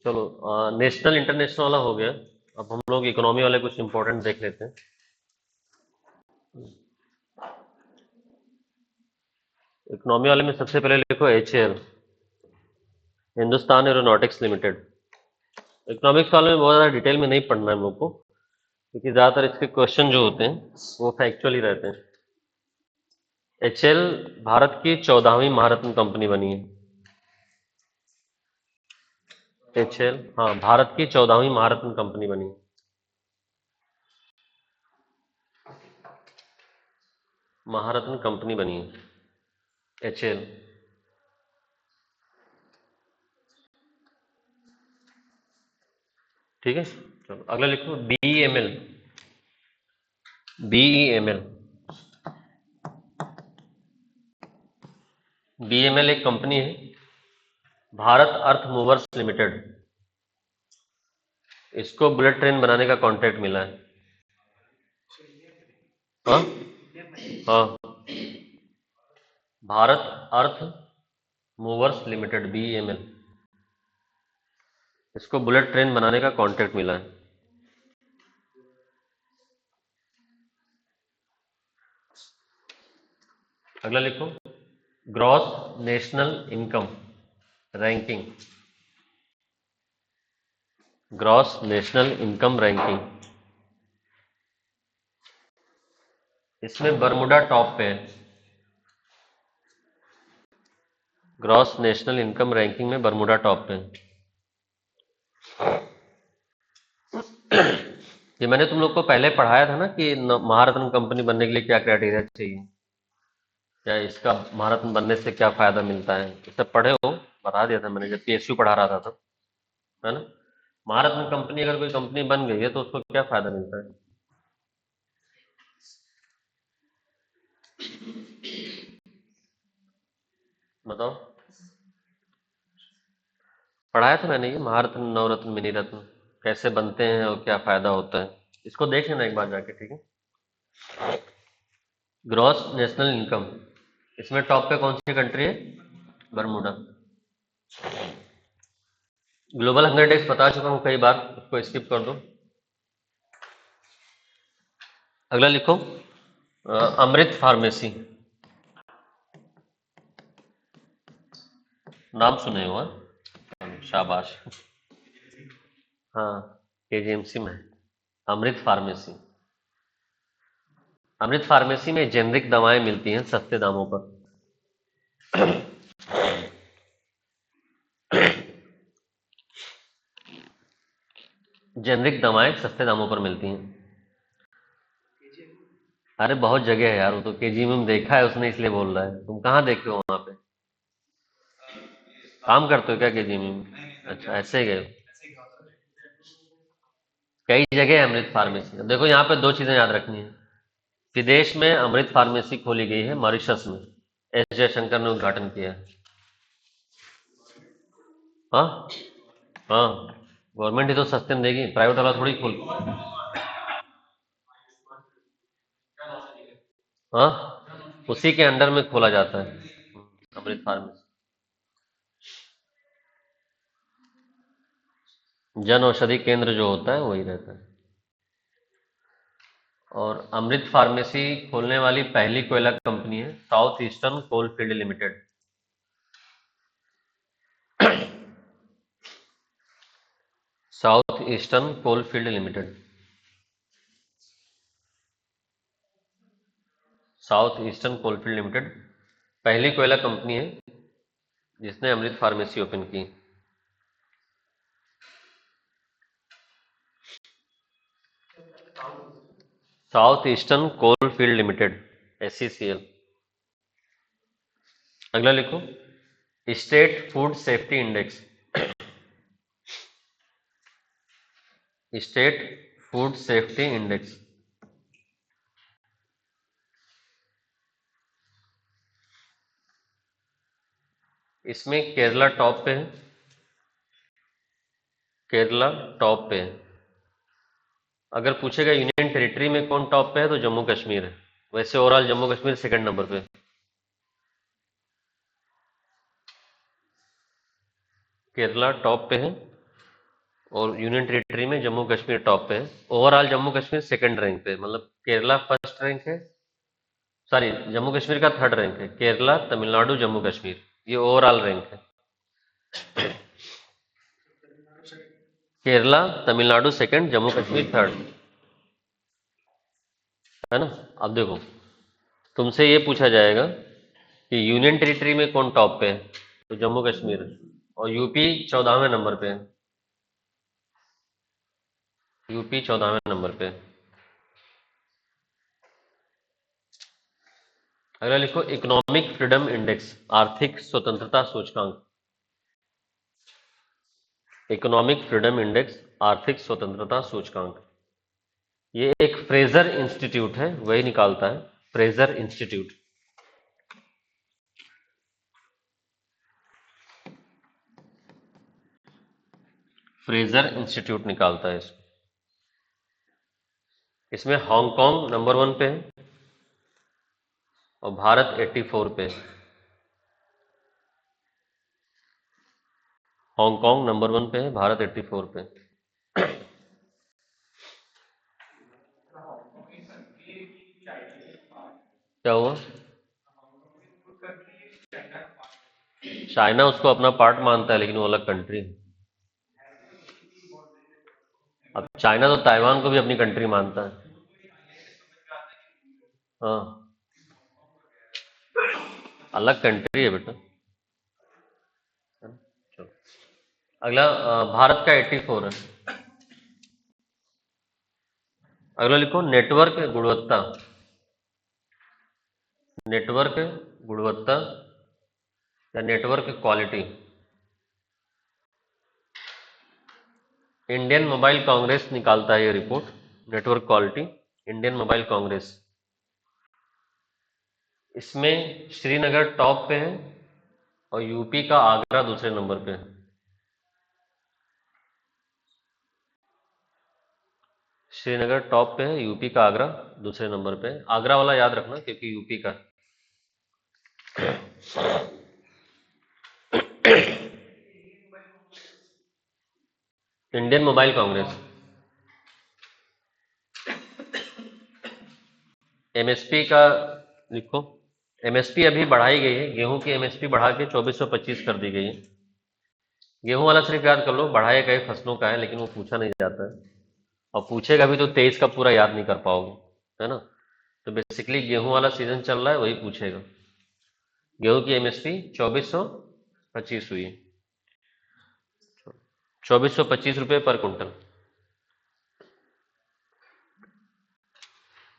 चलो, national international वाला हो गया। अब हम लोग इकोनॉमी वाले कुछ इंपॉर्टेंट देख लेते हैं। इकोनॉमी वाले में सबसे पहले लिखो HAL, Hindustan aeronautics limited. Economics वाले में बहुत ज़्यादा डिटेल में नहीं पढ़ना है हम लोग को, क्योंकि ज़्यादातर इसके क्वेश्चन जो होते हैं वो फैक्चुअल ही रहते हैं। HAL भारत की 14वीं महारत्न कंपनी बनी है। HAL, हाँ, भारत की 14वीं महारत्न कंपनी बनी है। महारत्न कंपनी बनी है HAL। ठीक है, चलो अगला लिखो BEML। BEML, BEML एक कंपनी है, भारत अर्थ मूवर्स लिमिटेड। इसको बुलेट ट्रेन बनाने का कॉन्ट्रैक्ट मिला है। हाँ हाँ, भारत अर्थ मूवर्स लिमिटेड BEML, इसको बुलेट ट्रेन बनाने का कॉन्ट्रैक्ट मिला है। अगला लिखो gross national income ranking. Gross national income ranking, इसमें बरमुडा टॉप पे है। ग्रॉस नेशनल इनकम रैंकिंग में बरमुडा टॉप पे है। ये मैंने तुम लोग को पहले पढ़ाया था ना कि महारत्न कंपनी बनने के लिए क्या क्राइटेरिया चाहिए, क्या इसका महारत्न बनने से क्या फायदा मिलता है, ये सब पढ़े हो, बता दिया था मैंने जब PSU पढ़ा रहा था तब, है ना। महारत्न कंपनी अगर कोई कंपनी बन गई है तो उसको क्या फायदा मिलता है, बताओ। पढ़ाया था मैंने ये महारत्न, नवरत्न, मिनी रत्न कैसे बनते हैं और क्या फायदा होता है, इसको देख लेना एक बार जाके, ठीक है। ग्रॉस नेशनल इनकम, इसमें टॉप पे कौन सी कंट्री है, बरमूडा। ग्लोबल हंगर इंडेक्स बता चुका हूँ कई बार, उसको स्किप कर दो। अगला लिखो अमृत फार्मेसी। नाम सुने हो, हाँ? शाबाश। हाँ, KGMC में है, अमृत फार्मेसी। अमृत फार्मेसी में जेनरिक दवाएं मिलती हैं सस्ते दामों पर। जेनरिक दवाएं सस्ते दामों पर मिलती हैं। अरे बहुत जगह है यार, वो तो KGM में देखा है उसने इसलिए बोल रहा है, तुम कहाँ देखे हो वहां पे, काम करते हो क्या KGM में? अच्छा, ऐसे गए हो। कई जगह है अमृत फार्मेसी। देखो यहाँ पे दो चीजें याद रखनी है। विदेश में अमृत फार्मेसी खोली गई है, मॉरिशस में, S जयशंकर ने उद्घाटन किया है। हाँ हाँ, गवर्नमेंट ही तो सस्ते में देगी, प्राइवेट वाला थोड़ी खोल। हाँ, उसी के अंडर में खोला जाता है अमृत फार्मेसी। जन औषधि केंद्र जो होता है वही रहता है। और अमृत फार्मेसी खोलने वाली पहली कोयला कंपनी है south eastern coal field limited. South eastern coal field limited, south eastern coalfield limited पहली कोयला कंपनी है जिसने अमृत फार्मेसी ओपन की। South eastern coal field limited, SECL। अगला लिखो state food safety index. State food safety index, इसमें केरला टॉप पे है। केरला टॉप पे है। अगर पूछेगा यूनियन टेरिटरी में कौन टॉप पे है तो जम्मू कश्मीर है। वैसे overall Jammu Kashmir second number पे। केरला टॉप पे है और यूनियन टेरिटरी में जम्मू कश्मीर टॉप पे है। Overall Jammu Kashmir second rank पे, मतलब केरला फर्स्ट रैंक है, सॉरी जम्मू कश्मीर का थर्ड रैंक है, केरला तमिलनाडु जम्मू कश्मीर, ये ओवरऑल रैंक है। केरला तमिलनाडु सेकंड, जम्मू कश्मीर थर्ड, है ना। अब देखो, तुमसे ये पूछा जाएगा कि यूनियन टेरिटरी में कौन टॉप पे है, तो जम्मू कश्मीर, और यूपी 14वें नंबर पे है। यूपी 14वें नंबर पे है। अगला लिखो इकोनॉमिक फ्रीडम इंडेक्स, आर्थिक स्वतंत्रता सूचकांक। इकोनॉमिक फ्रीडम इंडेक्स, आर्थिक स्वतंत्रता सूचकांक, ये एक फ्रेजर इंस्टीट्यूट है, वही निकालता है, फ्रेजर इंस्टीट्यूट। फ्रेजर इंस्टीट्यूट निकालता है इसको। इसमें हांगकांग नंबर 1 पे है और भारत 84 पे है। हांगकांग नंबर 1 पे है, भारत 84 पे। क्या हुआ? चाइना उसको अपना पार्ट मानता है, लेकिन वो अलग कंट्री है। अब चाइना तो ताइवान को भी अपनी कंट्री मानता है। हाँ, अलग कंट्री है बेटा। चलो, अगला भारत का 84 है। अगला लिखो नेटवर्क गुणवत्ता। नेटवर्क गुणवत्ता या network quality. Indian mobile Congress निकालता है ये report, network quality, Indian mobile Congress. इसमें श्रीनगर टॉप पे है और यूपी का आगरा दूसरे नंबर पे है। श्रीनगर टॉप पे है, यूपी का आगरा दूसरे नंबर पे है। आगरा वाला याद रखना क्योंकि यूपी का। Indian mobile Congress. एमएसपी का लिखो, एमएसपी अभी बढ़ाई गई है, गेहूं की एमएसपी बढ़ा के 2425 कर दी गई है। गेहूं वाला सिर्फ याद कर लो, बढ़ाए गए फसलों का है, लेकिन वो पूछा नहीं जाता है, और पूछेगा भी तो 23 का पूरा याद नहीं कर पाओगे, है ना। तो बेसिकली गेहूं वाला सीजन चल रहा है, वही पूछेगा। गेहूं की एमएसपी 2425 हुई है, 2425 रुपये पर कुंटल।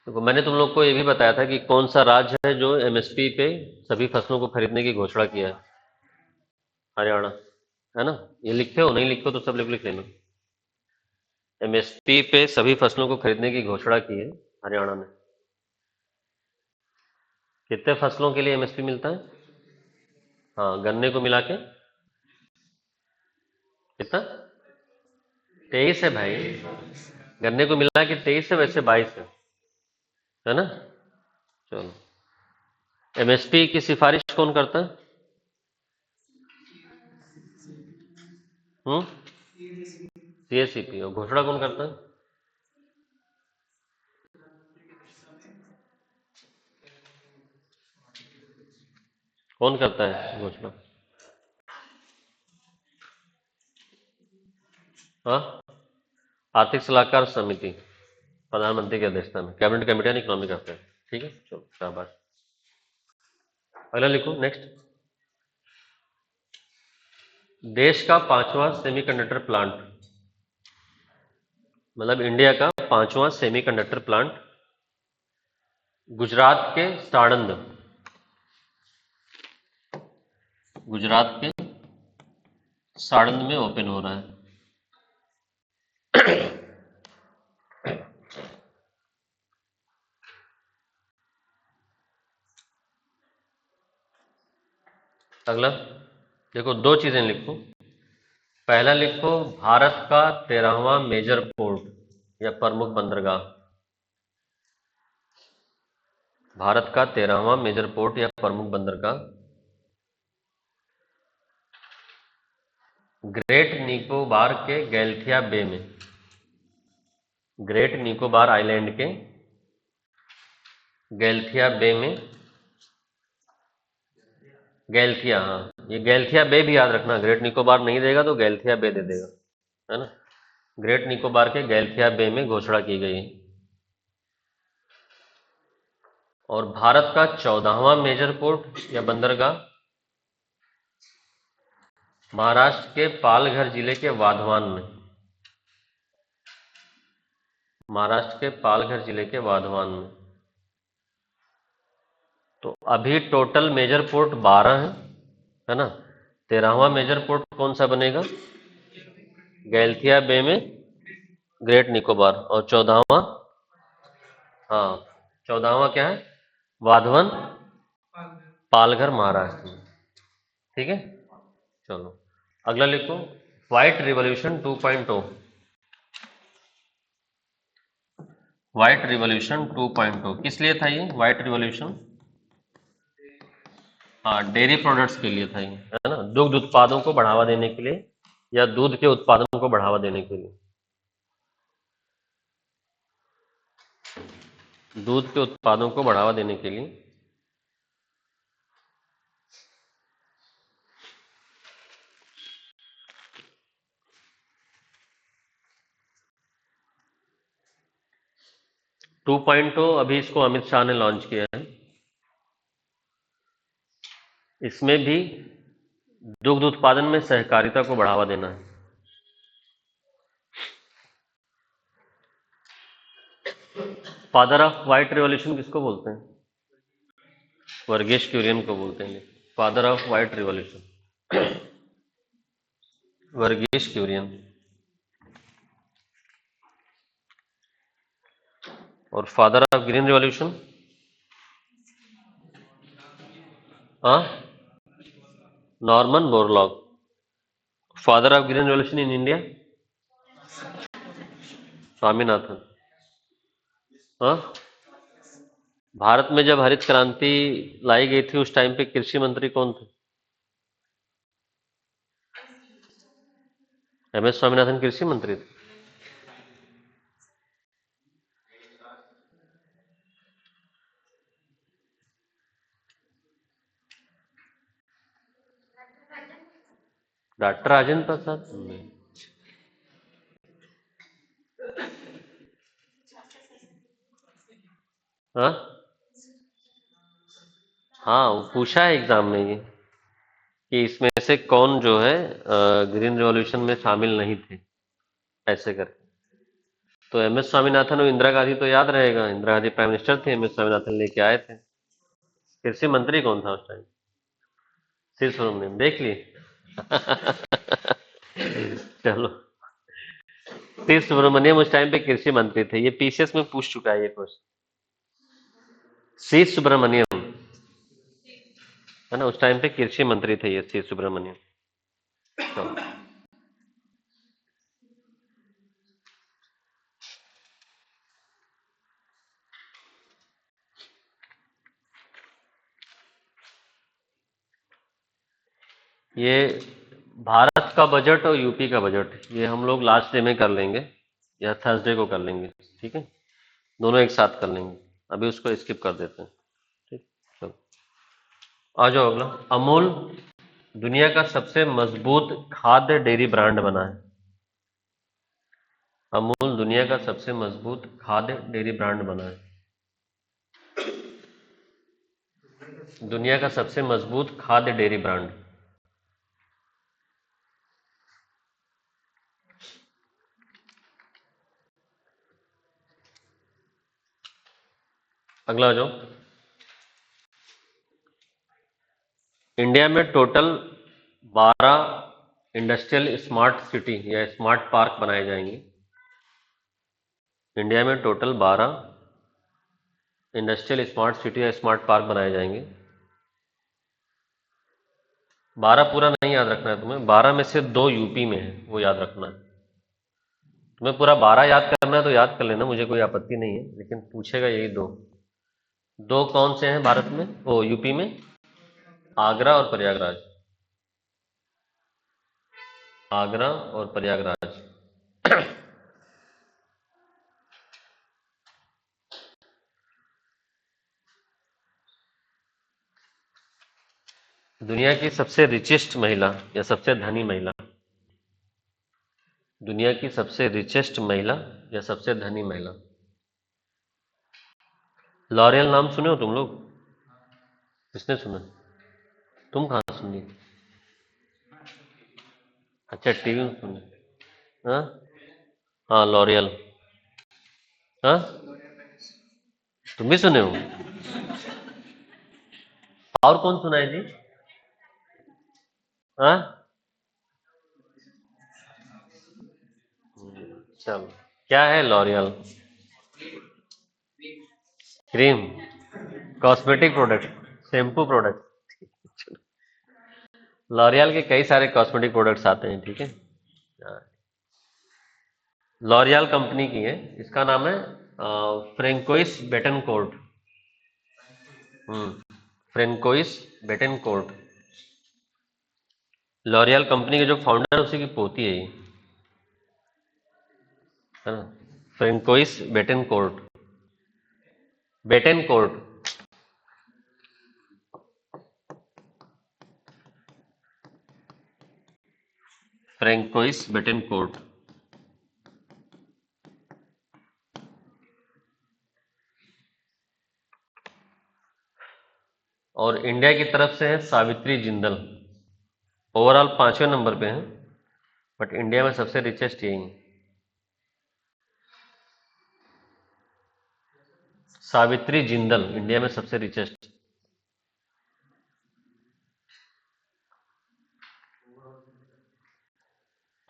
तो मैंने तुम लोग को ये भी बताया था कि कौन सा राज्य है जो एमएसपी पे सभी फसलों को खरीदने की घोषणा किया है। हरियाणा, है ना। ये लिखते हो, नहीं लिखते हो तो सब लिख लेना। एमएसपी पे सभी फसलों को खरीदने की घोषणा की है हरियाणा ने। कितने फसलों के लिए एमएसपी मिलता है? हाँ, गन्ने को मिला के कितना? 23 है भाई। गन्ने को मिला के 23 है, वैसे 22 है ना। चलो, एमएसपी की सिफारिश कौन करता है? सीएससीपी। और घोषणा कौन करता है? कौन करता है घोषणा? हाँ, आर्थिक सलाहकार समिति, प्रधानमंत्री की अध्यक्षता में, cabinet committee and economic affair. ठीक है, चलो शाबाश। अगला लिखो नेक्स्ट। देश का 5वां सेमीकंडक्टर प्लांट, मतलब इंडिया का 5वां सेमीकंडक्टर प्लांट गुजरात के साणंद, गुजरात के साणंद में ओपन हो रहा है। अगला देखो, दो चीजें लिखो। पहला लिखो भारत का 13वां मेजर पोर्ट या प्रमुख बंदरगाह। भारत का 13वां मेजर पोर्ट या प्रमुख बंदरगाह ग्रेट निकोबार के गैल्थिया बे में, ग्रेट निकोबार आइलैंड के गैल्थिया बे में, गैल्थिया, हाँ ये गैल्थिया बे भी याद रखना, ग्रेट निकोबार नहीं देगा तो गैल्थिया बे दे देगा, है ना। ग्रेट निकोबार के गैल्थिया बे में घोषणा की गई है। और भारत का 14वां मेजर पोर्ट या बंदरगाह महाराष्ट्र के पालघर जिले के वाधवान में, महाराष्ट्र के पालघर जिले के वाधवान में। तो अभी टोटल मेजर पोर्ट 12 है ना। 13वां मेजर पोर्ट कौन सा बनेगा? गैल्थिया बे में ग्रेट निकोबार। और 14वां, हाँ 14वां क्या है? वाधवन पालघर महाराष्ट्र में। ठीक है, चलो अगला लिखो, व्हाइट रिवॉल्यूशन 2.0। व्हाइट रिवॉल्यूशन 2.0 किस लिए था ये व्हाइट रिवॉल्यूशन? हाँ डेयरी प्रोडक्ट्स के लिए था ये, है ना, दुग्ध उत्पादों को बढ़ावा देने के लिए या दूध के उत्पादन को बढ़ावा देने के लिए, दूध के उत्पादों को बढ़ावा देने के लिए। टू पॉइंट अभी इसको अमित शाह ने लॉन्च किया है। इसमें भी दुग्ध उत्पादन में सहकारिता को बढ़ावा देना है। फादर ऑफ व्हाइट रिवॉल्यूशन किसको बोलते हैं? वर्गीश क्यूरियन को बोलते हैं father of white revolution, Varghese क्यूरियन। और फादर ऑफ ग्रीन रिवॉल्यूशन, हाँ Norman Borlaug. Father of green revolution in India, Swaminathan. हाँ भारत में जब हरित क्रांति लाई गई थी उस टाइम पे कृषि मंत्री कौन थे? एम.एस. स्वामीनाथन कृषि मंत्री थे। डॉक्टर राजेंद्र प्रसाद नहीं। हाँ हाँ वो पूछा है एग्जाम में ये कि इसमें से कौन जो है ग्रीन रिवॉल्यूशन में शामिल नहीं थे, ऐसे करके। तो एम.एस. स्वामीनाथन और इंदिरा गांधी तो याद रहेगा, इंदिरा गांधी प्राइम मिनिस्टर थे, एम.एस. स्वामीनाथन लेके आए थे। कृषि मंत्री कौन था उस टाइम? सी सुब्रमण्यम, देख लिए। चलो, सी सुब्रमण्यम उस टाइम पे कृषि मंत्री थे। ये पीसीएस में पूछ चुका है ये क्वेश्चन। सी सुब्रमण्यम, है ना, उस टाइम पे कृषि मंत्री थे ये सी सुब्रमण्यम। चलो ये भारत का बजट और यूपी का बजट ये हम लोग लास्ट डे में कर लेंगे या थर्सडे को कर लेंगे, ठीक है, दोनों एक साथ कर लेंगे। अभी उसको स्किप कर देते हैं, ठीक। चलो आ जाओ अगला। अमूल दुनिया का सबसे मजबूत खाद्य डेयरी ब्रांड बना है। अमूल दुनिया का सबसे मजबूत खाद्य डेयरी ब्रांड बना है। दुनिया का सबसे मजबूत खाद्य डेयरी ब्रांड। अगला आ जाओ। इंडिया में टोटल 12 इंडस्ट्रियल स्मार्ट सिटी या स्मार्ट पार्क बनाए जाएंगे। इंडिया में टोटल 12 इंडस्ट्रियल स्मार्ट सिटी या स्मार्ट पार्क बनाए जाएंगे। 12 पूरा नहीं याद रखना है तुम्हें, 12 में से 2 यूपी में है, वो याद रखना है। तुम्हें पूरा 12 याद करना है तो याद कर लेना, मुझे कोई आपत्ति नहीं है, लेकिन पूछेगा यही 2। दो कौन से हैं भारत में, ओ यूपी में? आगरा और प्रयागराज। आगरा और प्रयागराज। दुनिया की सबसे रिचेस्ट महिला या सबसे धनी महिला। दुनिया की सबसे रिचेस्ट महिला या सबसे धनी महिला। लॉरियल नाम सुने हो तुम लोग? किसने सुना? तुम कहाँ सुनी? अच्छा, टीवी में सुने। हाँ हाँ, लॉरियल। हाँ, तुम भी सुने हो? और कौन सुना है जी? हाँ, चलो। क्या है L'Oréal? Cream, cosmetic product, shampoo product. L'Oréal के कई सारे कॉस्मेटिक प्रोडक्ट्स आते हैं, ठीक है। लॉरियल कंपनी की है, इसका नाम है François Betancourt. François Betancourt. L'Oréal company के जो फाउंडर है उसी की पोती है ये, है ना। François Betancourt. Betancourt. François Betancourt. और इंडिया की तरफ से है सावित्री जिंदल। ओवरऑल 5वें नंबर पे हैं, बट इंडिया में सबसे रिचेस्ट यही है। सावित्री जिंदल इंडिया में सबसे रिचेस्ट।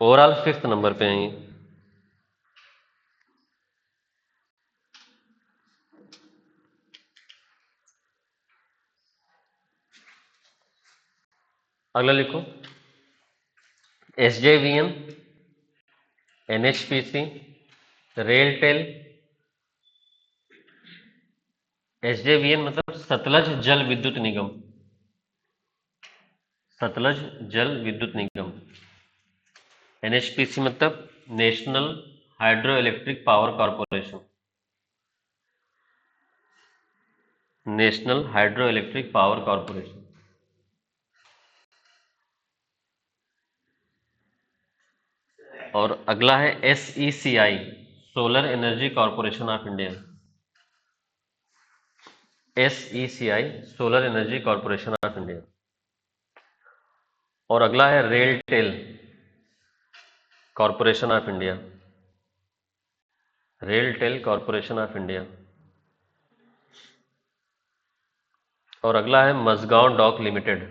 ओवरऑल 5th नंबर पे हैं ये। अगला लिखो। SJVN, NHPC, RailTel. SJVN मतलब सतलज जल विद्युत निगम। सतलज जल विद्युत निगम। NHPC मतलब national hydro electric power corporation. National hydro electric power corporation. और अगला है SECI, solar energy corporation of India. SECI, solar energy corporation of India. और अगला है RailTel corporation of India. RailTel corporation of India. और अगला है Mazagon dock limited.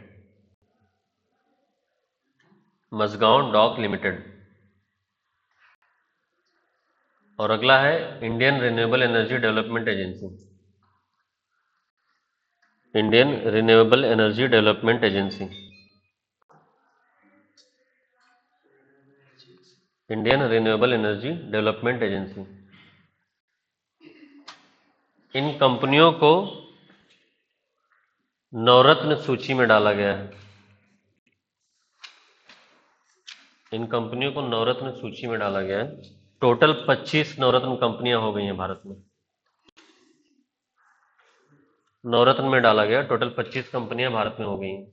Mazagon dock limited. और अगला है Indian renewable energy development agency. Indian renewable energy development agency. Indian renewable energy development agency. इन कंपनियों को नवरत्न सूची में डाला गया है। इन कंपनियों को नवरत्न सूची में डाला गया है। टोटल 25 नवरत्न कंपनियां हो गई हैं भारत में। नवरत्न में डाला गया, टोटल 25 कंपनियां भारत में हो गई हैं।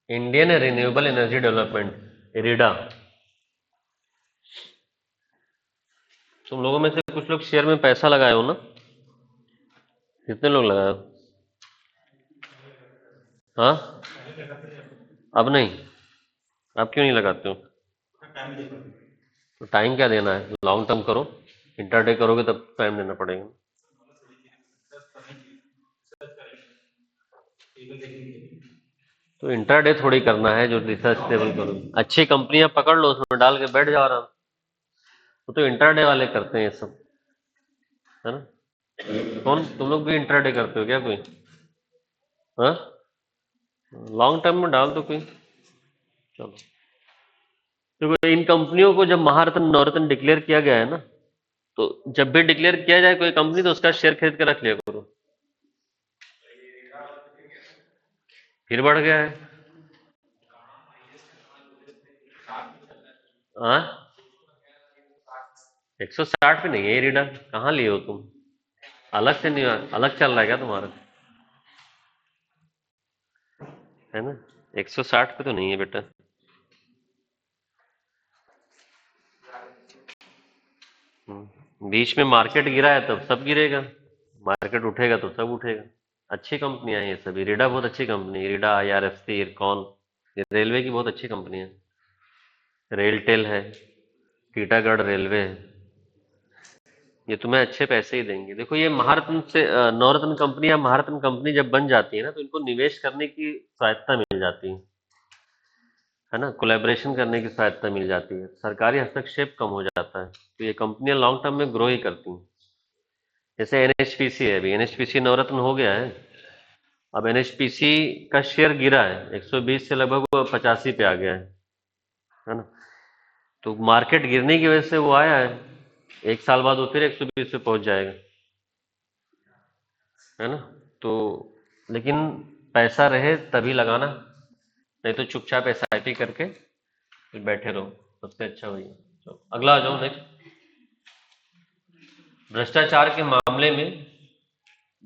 Indian renewable energy development, IRDA. तुम लोगों में से कुछ लोग शेयर में पैसा लगाए हो ना? कितने लोग लगाए हो? हाँ, अब नहीं। आप क्यों नहीं लगाते हो? तो टाइम क्या देना है, लॉन्ग टर्म करो। इंटरडे करोगे तब टाइम देना पड़ेगा। तो इंटरडे थोड़ी करना है जो रिसर्च टेबल करो। अच्छी कंपनियां पकड़ लो, उसमें डाल के बैठ जाओ आराम। वो तो इंटरडे वाले करते हैं ये सब, है ना। कौन, तुम लोग भी इंटरडे करते हो क्या कोई? हाँ, लॉन्ग टर्म में डाल दो कोई। चलो। देखो इन कंपनियों को जब महारत्न नवरत्न डिक्लेयर किया गया है ना, तो जब भी डिक्लेयर किया जाए कोई कंपनी तो उसका शेयर खरीद के रख लिया करो। फिर बढ़ गया है। हाँ, 160 पे नहीं है ये रीडा, कहाँ लिए हो तुम? अलग से नहीं, अलग चल रहा है क्या तुम्हारा? है ना, 160 पे तो नहीं है बेटा। बीच में मार्केट गिरा है तब सब गिरेगा, मार्केट उठेगा तो सब उठेगा। अच्छी कंपनियां हैं ये सभी, रीडा बहुत अच्छी कंपनी है, रीडा, IRFC, इरकॉन, ये रेलवे की बहुत अच्छी कंपनी है। रेलटेल है, टीटागढ़ रेलवे है, ये तुम्हें अच्छे पैसे ही देंगे। देखो ये महारत्न से नवरत्न कंपनी या महारत्न कंपनी जब बन जाती है ना, तो इनको निवेश करने की स्वायत्ता मिल जाती है ना, कोलैबोरेशन करने की स्वायत्ता मिल जाती है, सरकारी हस्तक्षेप कम हो जाता है, तो ये कंपनियां लॉन्ग टर्म में ग्रो ही करती हैं। जैसे NHPC है, अभी NHPC नवरत्न हो गया है, अब NHPC का शेयर गिरा है 120 से लगभग 85 पे आ गया है ना, तो मार्केट गिरने की वजह से वो आया है, एक साल बाद वो फिर 120 पे पहुंच जाएगा, है ना। तो लेकिन पैसा रहे तभी लगाना, नहीं तो चुपचाप SIP करके फिर बैठे रहो, सबसे अच्छा वही है। तो अगला आ जाओ नेक्स्ट। भ्रष्टाचार के मामले में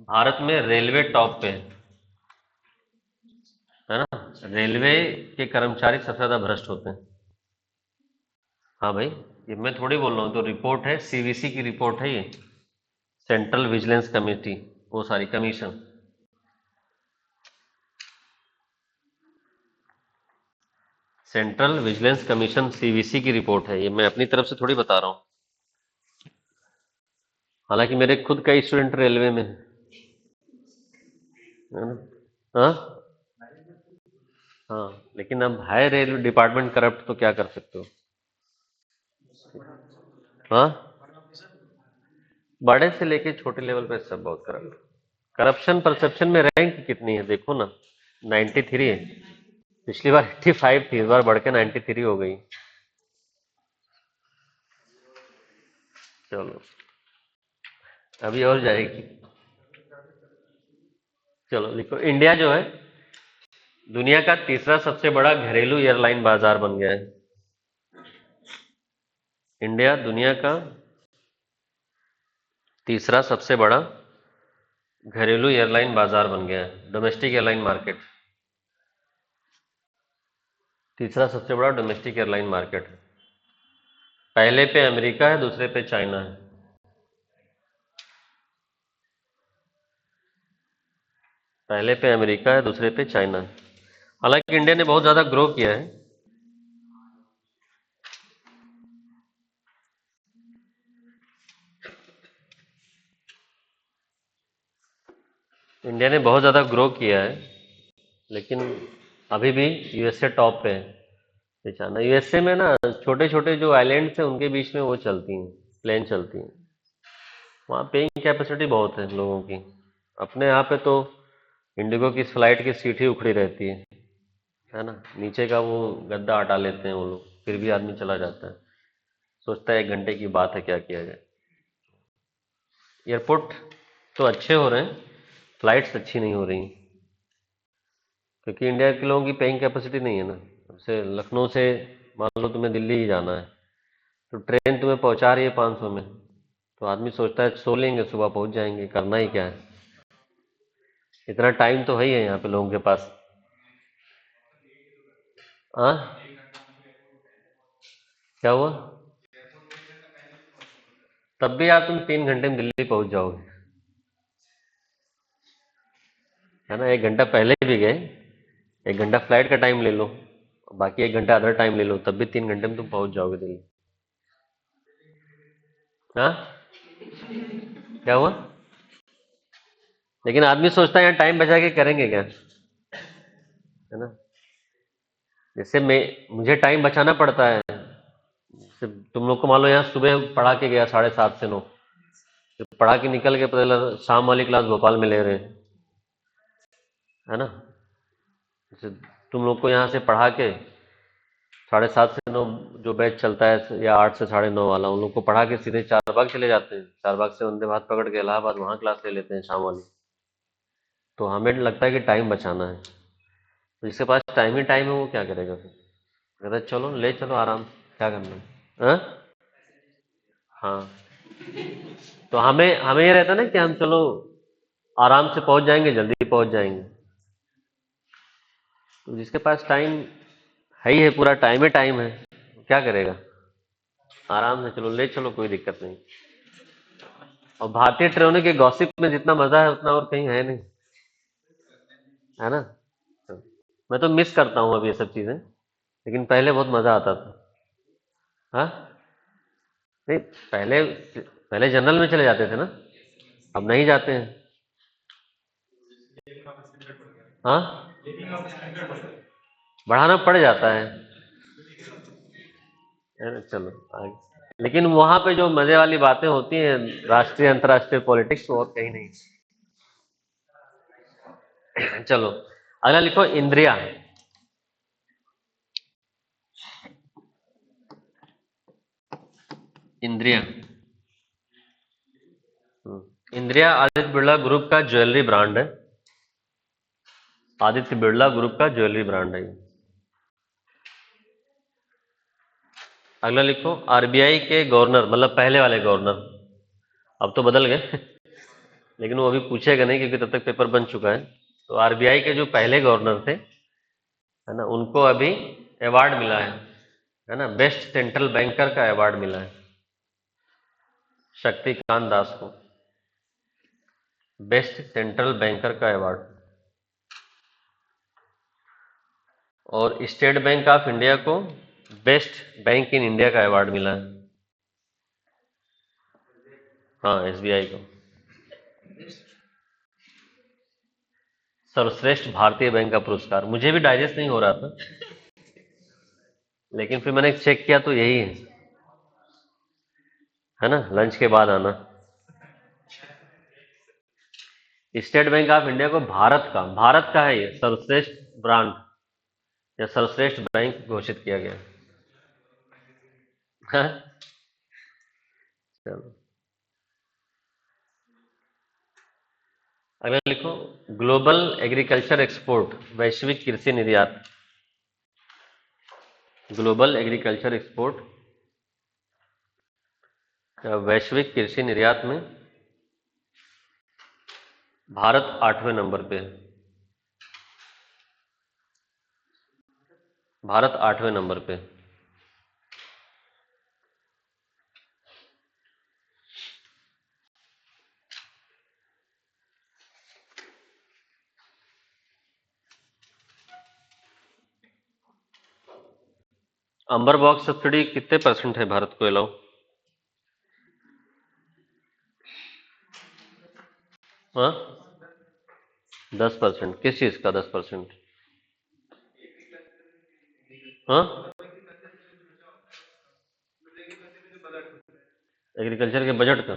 भारत में रेलवे टॉप पे है ना, रेलवे के कर्मचारी सबसे ज्यादा भ्रष्ट होते हैं। हाँ भाई, ये मैं थोड़ी बोल रहा हूँ, तो रिपोर्ट है, CVC की रिपोर्ट है ये, सेंट्रल विजिलेंस कमेटी, वो सारी commission, central vigilance commission CVC की रिपोर्ट है ये, मैं अपनी तरफ से थोड़ी बता रहा हूँ। हालांकि मेरे खुद कई स्टूडेंट रेलवे में है ना। हाँ हाँ, लेकिन अब है रेलवे डिपार्टमेंट करप्ट, तो क्या कर सकते हो। हाँ, बड़े से लेके छोटे लेवल पे सब बहुत करप्ट। करप्शन परसेप्शन में रैंक कितनी है देखो ना, 93 है, पिछली बार 85 थी, इस बार बढ़ के 93 हो गई। चलो अभी और जाएगी। चलो लिखो, इंडिया जो है दुनिया का तीसरा सबसे बड़ा घरेलू एयरलाइन बाजार बन गया है। इंडिया दुनिया का तीसरा सबसे बड़ा घरेलू एयरलाइन बाजार बन गया है, डोमेस्टिक एयरलाइन मार्केट, तीसरा सबसे बड़ा डोमेस्टिक एयरलाइन मार्केट है। पहले पे अमेरिका है, दूसरे पे चाइना है। पहले पे अमेरिका है, दूसरे पे चाइना है। हालांकि इंडिया ने बहुत ज्यादा ग्रो किया है, इंडिया ने बहुत ज्यादा ग्रो किया है, लेकिन अभी भी USA टॉप पे है। चाइना, USA में ना छोटे छोटे जो आइलैंड्स हैं उनके बीच में वो चलती हैं, प्लेन चलती हैं, वहाँ पेइंग कैपेसिटी बहुत है लोगों की। अपने यहाँ पे तो इंडिगो की फ्लाइट की सीट ही उखड़ी रहती है ना, नीचे का वो गद्दा हटा लेते हैं वो लोग, फिर भी आदमी चला जाता है, सोचता है 1 घंटे की बात है क्या किया जाए। एयरपोर्ट तो अच्छे हो रहे हैं, फ्लाइट्स अच्छी नहीं हो रही, क्योंकि इंडिया के लोगों की पेइंग कैपेसिटी नहीं है ना। जैसे लखनऊ से मान लो तुम्हें दिल्ली ही जाना है, तो ट्रेन तुम्हें पहुंचा रही है 500 में, तो आदमी सोचता है सो लेंगे, सुबह पहुंच जाएंगे, करना ही क्या है, इतना टाइम तो है ही है यहाँ पे लोगों के पास। हाँ, क्या हुआ? तब भी यार तुम 3 घंटे में दिल्ली पहुंच जाओगे, है ना, 1 घंटा पहले भी गए, 1 घंटा फ्लाइट का टाइम ले लो, बाकी 1 घंटा अदर टाइम ले लो, तब भी 3 घंटे में तुम पहुंच जाओगे दिल्ली। हाँ, क्या हुआ? लेकिन आदमी सोचता है यार टाइम बचा के करेंगे क्या, है ना। जैसे मैं, मुझे टाइम बचाना पड़ता है, जैसे तुम लोग को मान लो यहाँ सुबह पढ़ा के गया 7:30 से 9, फिर पढ़ा के निकल के पता लगा शाम वाली क्लास भोपाल में ले रहे हैं, है ना। जैसे तुम लोग को यहाँ से पढ़ा के 7:30 से 9 जो बैच चलता है, या 8 से 9:30 वाला, उन लोग को पढ़ा के सीधे चारबाग चले जाते हैं। चारबाग से वंदे भारत पकड़ के इलाहाबाद, वहाँ क्लास ले लेते हैं शाम वाली। तो हमें लगता है कि टाइम बचाना है। तो जिसके पास टाइम ही टाइम है वो क्या करेगा फिर? कहता है चलो ले चलो आराम से, क्या करना है। हाँ? हाँ, तो हमें हमें ये रहता है ना कि हम चलो आराम से पहुंच जाएंगे, जल्दी पहुंच जाएंगे। तो जिसके पास टाइम है ही है, पूरा टाइम ही टाइम है, क्या करेगा? आराम से चलो ले चलो, कोई दिक्कत नहीं। और भारतीय ट्रेनों के गॉसिप में जितना मजा है उतना और कहीं है नहीं, है ना? तो मैं तो मिस करता हूँ अभी ये सब चीजें, लेकिन पहले बहुत मजा आता था। हाँ, नहीं, पहले पहले जनरल में चले जाते थे ना, अब नहीं जाते हैं। हाँ, बढ़ाना पड़ जाता है ना? चलो आगे। लेकिन वहां पे जो मजे वाली बातें होती हैं, राष्ट्रीय अंतर्राष्ट्रीय पॉलिटिक्स, वो और कहीं नहीं। चलो अगला लिखो, इंद्रिया। इंद्रिया। इंद्रिया आदित्य बिरला ग्रुप का ज्वेलरी ब्रांड है। आदित्य बिरला ग्रुप का ज्वेलरी ब्रांड है ये। अगला लिखो, आरबीआई के गवर्नर, मतलब पहले वाले गवर्नर, अब तो बदल गए लेकिन वो अभी पूछेगा नहीं क्योंकि तब तक पेपर बन चुका है। तो आरबीआई के जो पहले गवर्नर थे, है ना, उनको अभी अवार्ड मिला है ना, बेस्ट सेंट्रल बैंकर का अवार्ड मिला है शक्तिकांत दास को। बेस्ट सेंट्रल बैंकर का अवार्ड। और स्टेट बैंक ऑफ इंडिया को बेस्ट बैंक इन इंडिया का अवार्ड मिला है। हाँ, एसबीआई को सर्वश्रेष्ठ भारतीय बैंक का पुरस्कार। मुझे भी डाइजेस्ट नहीं हो रहा था, लेकिन फिर मैंने चेक किया तो यही है ना, लंच के बाद आना। स्टेट बैंक ऑफ इंडिया को भारत का है ये सर्वश्रेष्ठ ब्रांड या सर्वश्रेष्ठ बैंक घोषित किया गया। हाँ? चलो अगला लिखो, ग्लोबल एग्रीकल्चर एक्सपोर्ट, वैश्विक कृषि निर्यात। ग्लोबल एग्रीकल्चर एक्सपोर्ट या वैश्विक कृषि निर्यात में भारत 8वें नंबर पे है। भारत 8वें नंबर पे। अंबर बॉक्स सब्सिडी कितने परसेंट है भारत को अलाउ? हाँ, 10%। किस चीज का 10%? हाँ, एग्रीकल्चर के बजट का?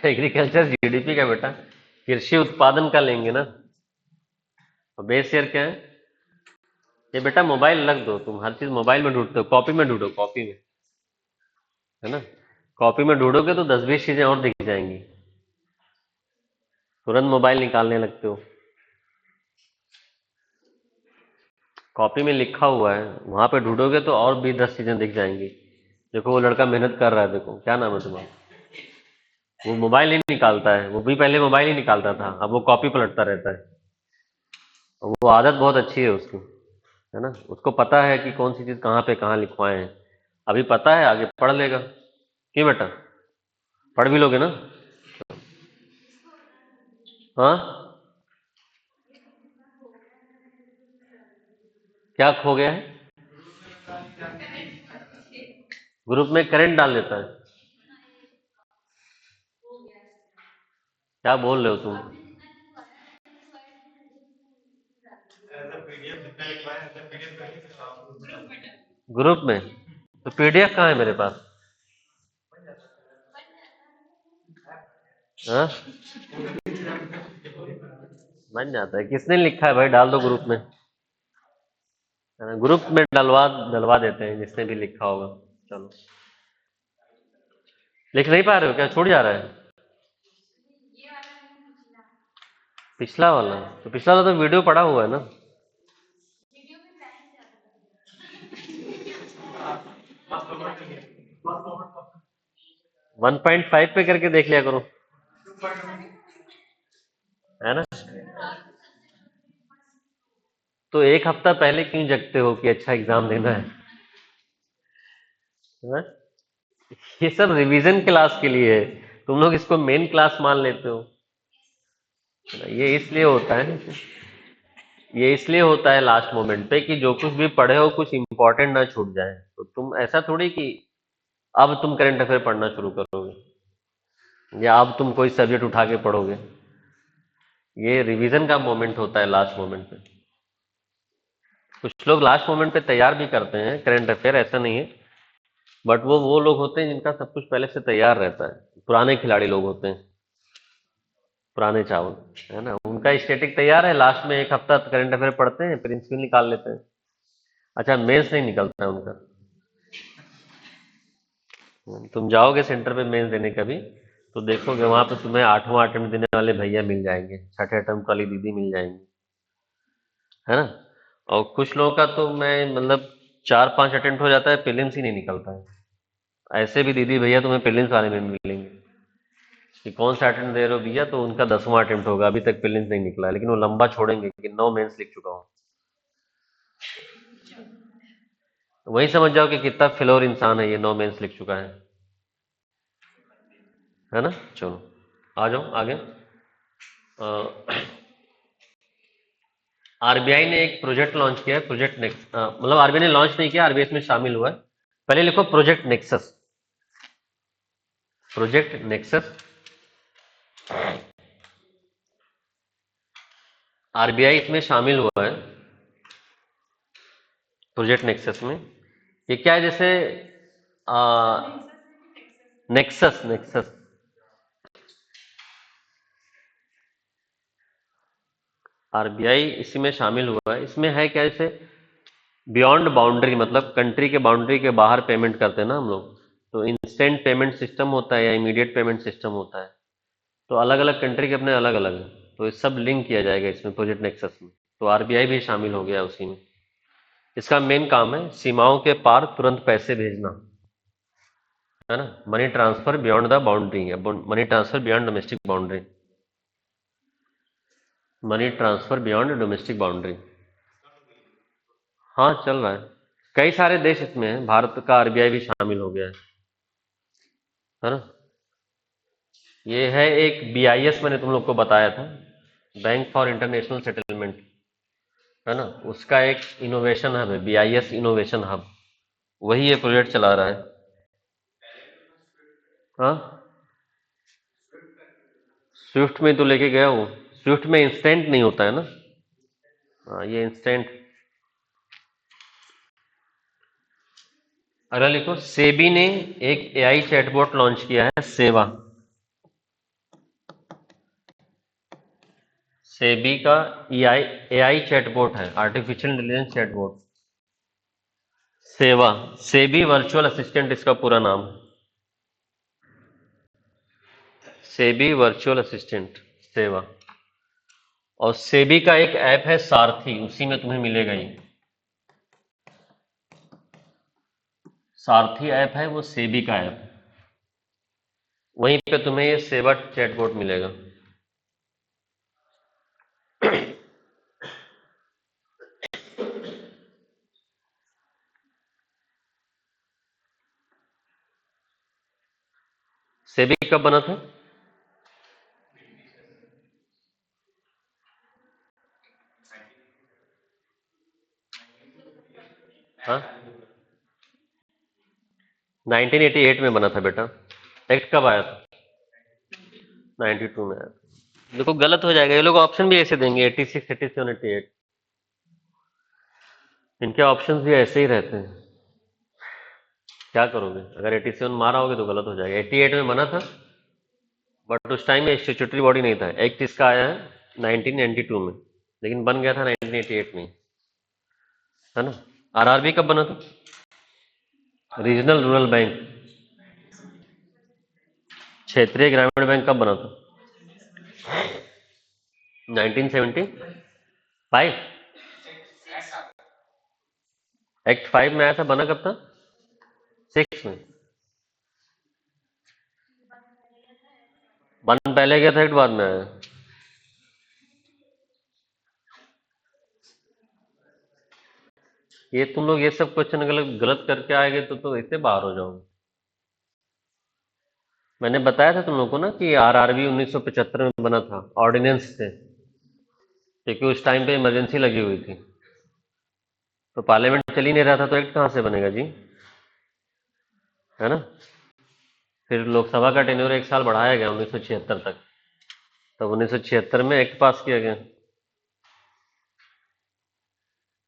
एग्रीकल्चर जीडीपी का बेटा, कृषि उत्पादन का लेंगे ना। और बेस ईयर क्या है? ये बेटा मोबाइल रख दो, तुम हर चीज मोबाइल में ढूंढते हो, कॉपी में ढूंढो, कॉपी में, है ना? कॉपी में ढूंढोगे तो 10-20 चीजें और दिख जाएंगी, तुरंत मोबाइल निकालने लगते हो। कॉपी में लिखा हुआ है, वहां पे ढूंढोगे तो और भी 10 चीजें दिख जाएंगी। देखो वो लड़का मेहनत कर रहा है, देखो क्या नाम है तुम्हारा, वो मोबाइल ही निकालता है, वो भी पहले मोबाइल ही निकालता था, अब वो कॉपी पलटता रहता है। और वो आदत बहुत अच्छी है उसकी, है ना, उसको पता है कि कौन सी चीज कहाँ पे कहाँ लिखवाए हैं। अभी पता है, आगे पढ़ लेगा। क्यों बेटा, पढ़ भी लोगे ना? हाँ, क्या खो गया है? ग्रुप में करंट डाल देता है? क्या बोल रहे हो तुम? ग्रुप में? तो पीडीएफ कहाँ है मेरे पास? हाँ, बन जाता है, किसने लिखा है भाई, डाल दो ग्रुप में। है ना, ग्रुप में डलवा डलवा देते हैं जिसने भी लिखा होगा। चलो, लिख नहीं पा रहे हो क्या, छूट जा रहा है? पिछला वाला? तो पिछला वाला तो वीडियो पड़ा हुआ है ना। 1.5 पे करके देख लिया करो, है ना। तो एक हफ्ता पहले क्यों जगते हो कि अच्छा एग्जाम देना है? ये सब रिवीजन क्लास के लिए है, तुम लोग इसको मेन क्लास मान लेते हो। ये इसलिए होता है, ये इसलिए होता है लास्ट मोमेंट पे कि जो कुछ भी पढ़े हो कुछ इंपॉर्टेंट ना छूट जाए। तो तुम ऐसा थोड़ी कि अब तुम करंट अफेयर पढ़ना शुरू करोगे या अब तुम कोई सब्जेक्ट उठा के पढ़ोगे। ये रिवीजन का मोमेंट होता है लास्ट मोमेंट पे। कुछ लोग लास्ट मोमेंट पे तैयार भी करते हैं करंट अफेयर, ऐसा नहीं है, बट वो लोग होते हैं जिनका सब कुछ पहले से तैयार रहता है, पुराने खिलाड़ी लोग होते हैं, पुराने चावल, है ना। उनका स्टैटिक तैयार है, लास्ट में एक हफ्ता करंट अफेयर पढ़ते हैं, प्रिंसिपल निकाल लेते हैं। अच्छा, मेंस नहीं निकलता है उनका। तुम जाओगे सेंटर पे मेंस देने कभी, तो देखोगे वहां पे तुम्हें 8वां अटेम्प्ट देने वाले भैया मिल जाएंगे, छठे अटेम्प्ट वाली दीदी मिल जाएंगी, है ना। और कुछ लोगों का तो मैं मतलब 4-5 अटेम्प्ट हो जाता है, प्रीलिम्स ही नहीं निकलता है। ऐसे भी दीदी भैया तुम्हें प्रीलिम्स वाले में मिलेंगे कि कौन सा अटेम्प्ट दे रहे हो भैया, तो उनका 10वां अटेम्प्ट होगा, अभी तक प्रीलिम्स नहीं निकला है, लेकिन वो लंबा छोड़ेंगे कि 9 मेंस लिख चुका हूँ। वही समझ जाओ कि कितना फ्लोर इंसान है, ये 9 मेंस लिख चुका है ना। चलो, आ जाओ आगे। आरबीआई ने एक प्रोजेक्ट लॉन्च किया है, प्रोजेक्ट नेक्स, मतलब आरबीआई ने लॉन्च नहीं किया, आरबीआई इसमें शामिल हुआ है। पहले लिखो project nexus, project nexus. RBI इसमें शामिल हुआ है, प्रोजेक्ट नेक्सस में। ये क्या है, जैसे नेक्सस, नेक्सस। आरबीआई इसी में शामिल हुआ है। इसमें है क्या, जैसे बियॉन्ड बाउंड्री, मतलब कंट्री के बाउंड्री के बाहर पेमेंट करते हैं ना हम लोग, तो इंस्टेंट पेमेंट सिस्टम होता है या इमीडिएट पेमेंट सिस्टम होता है, तो अलग अलग कंट्री के अपने अलग अलग हैं, तो ये सब लिंक किया जाएगा इसमें प्रोजेक्ट नेक्सस में। तो आरबीआई भी शामिल हो गया उसी में। इसका मेन काम है सीमाओं के पार तुरंत पैसे भेजना, है ना। Money transfer beyond the boundary, money transfer beyond domestic boundary, money transfer beyond domestic boundary. हाँ, चल रहा है। कई सारे देश इसमें हैं, भारत का आरबीआई भी शामिल हो गया है ना। ये है एक बीआईएस, मैंने तुम लोग को बताया था, बैंक फॉर इंटरनेशनल सेटलमेंट, है ना। उसका एक इनोवेशन हब है, बीआईएस इनोवेशन हब, वही ये प्रोजेक्ट चला रहा है। हाँ, स्विफ्ट में तो लेके गया हूँ। स्विफ्ट में इंस्टेंट नहीं होता है ना। हाँ, ये इंस्टेंट। अगर लिखो, सेबी ने एक एआई चैटबॉट लॉन्च किया है, सेवा। सेबी का एआई एआई चैटबॉट है, आर्टिफिशियल इंटेलिजेंस चैटबॉट, सेवा। सेबी वर्चुअल असिस्टेंट इसका पूरा नाम है, सेबी वर्चुअल असिस्टेंट, सेवा। और सेबी का एक ऐप है सारथी, उसी में तुम्हें मिलेगा ये सारथी ऐप है, वो सेबी का ऐप है, वहीं पे तुम्हें ये सेवा चैटबॉट मिलेगा। सेबी कब बना था? हाँ, 1988 में बना था बेटा। एक्ट कब आया था? 92 में आया था। देखो, गलत हो जाएगा, ये लोग ऑप्शन भी ऐसे देंगे, 86, 87, 88। इनके ऑप्शंस भी ऐसे ही रहते हैं। क्या करोगे, अगर 87 मारा होगे तो गलत हो जाएगा। 88 में बना था, बट उस टाइम में स्टेचुटरी बॉडी नहीं था। एक्ट इसका आया है 1992 में, लेकिन बन गया था 1988 में, है ना। आरआरबी कब बना था? रीजनल रूरल बैंक, क्षेत्रीय ग्रामीण बैंक कब बना था? 1975। एक्ट 5 में आया था, बना कब था? 6 में। वन पहले गया था, एक्ट बाद में आया। ये तुम लोग ये सब क्वेश्चन गलत गलत करके आएंगे तो इससे बाहर हो जाओगे। मैंने बताया था तुम लोग को ना कि आरआरबी 1975 में बना था ऑर्डिनेंस से, क्योंकि उस टाइम पे इमरजेंसी लगी हुई थी, तो पार्लियामेंट चल ही नहीं रहा था, तो एक्ट कहाँ से बनेगा जी, है ना। फिर लोकसभा का टेन्योर 1 साल बढ़ाया गया 1976 तक, तब 1976 में एक्ट पास किया गया।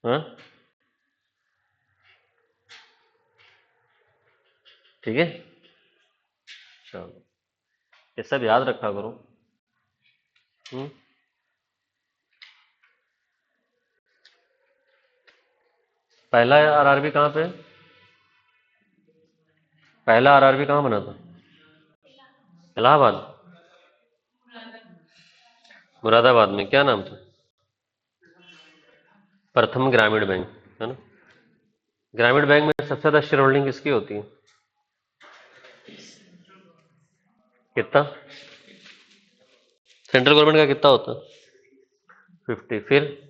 हाँ, ठीक है, चलो ये सब याद रखा करो। हम्म। पहला आरआरबी कहाँ पे? पहला आरआरबी कहाँ बना था? इलाहाबाद, मुरादाबाद में, क्या नाम था? प्रथम ग्रामीण बैंक, है ना। ग्रामीण बैंक में सबसे ज्यादा शेयर होल्डिंग किसकी होती है? कितना? सेंट्रल गवर्नमेंट का कितना होता है? 50। फिर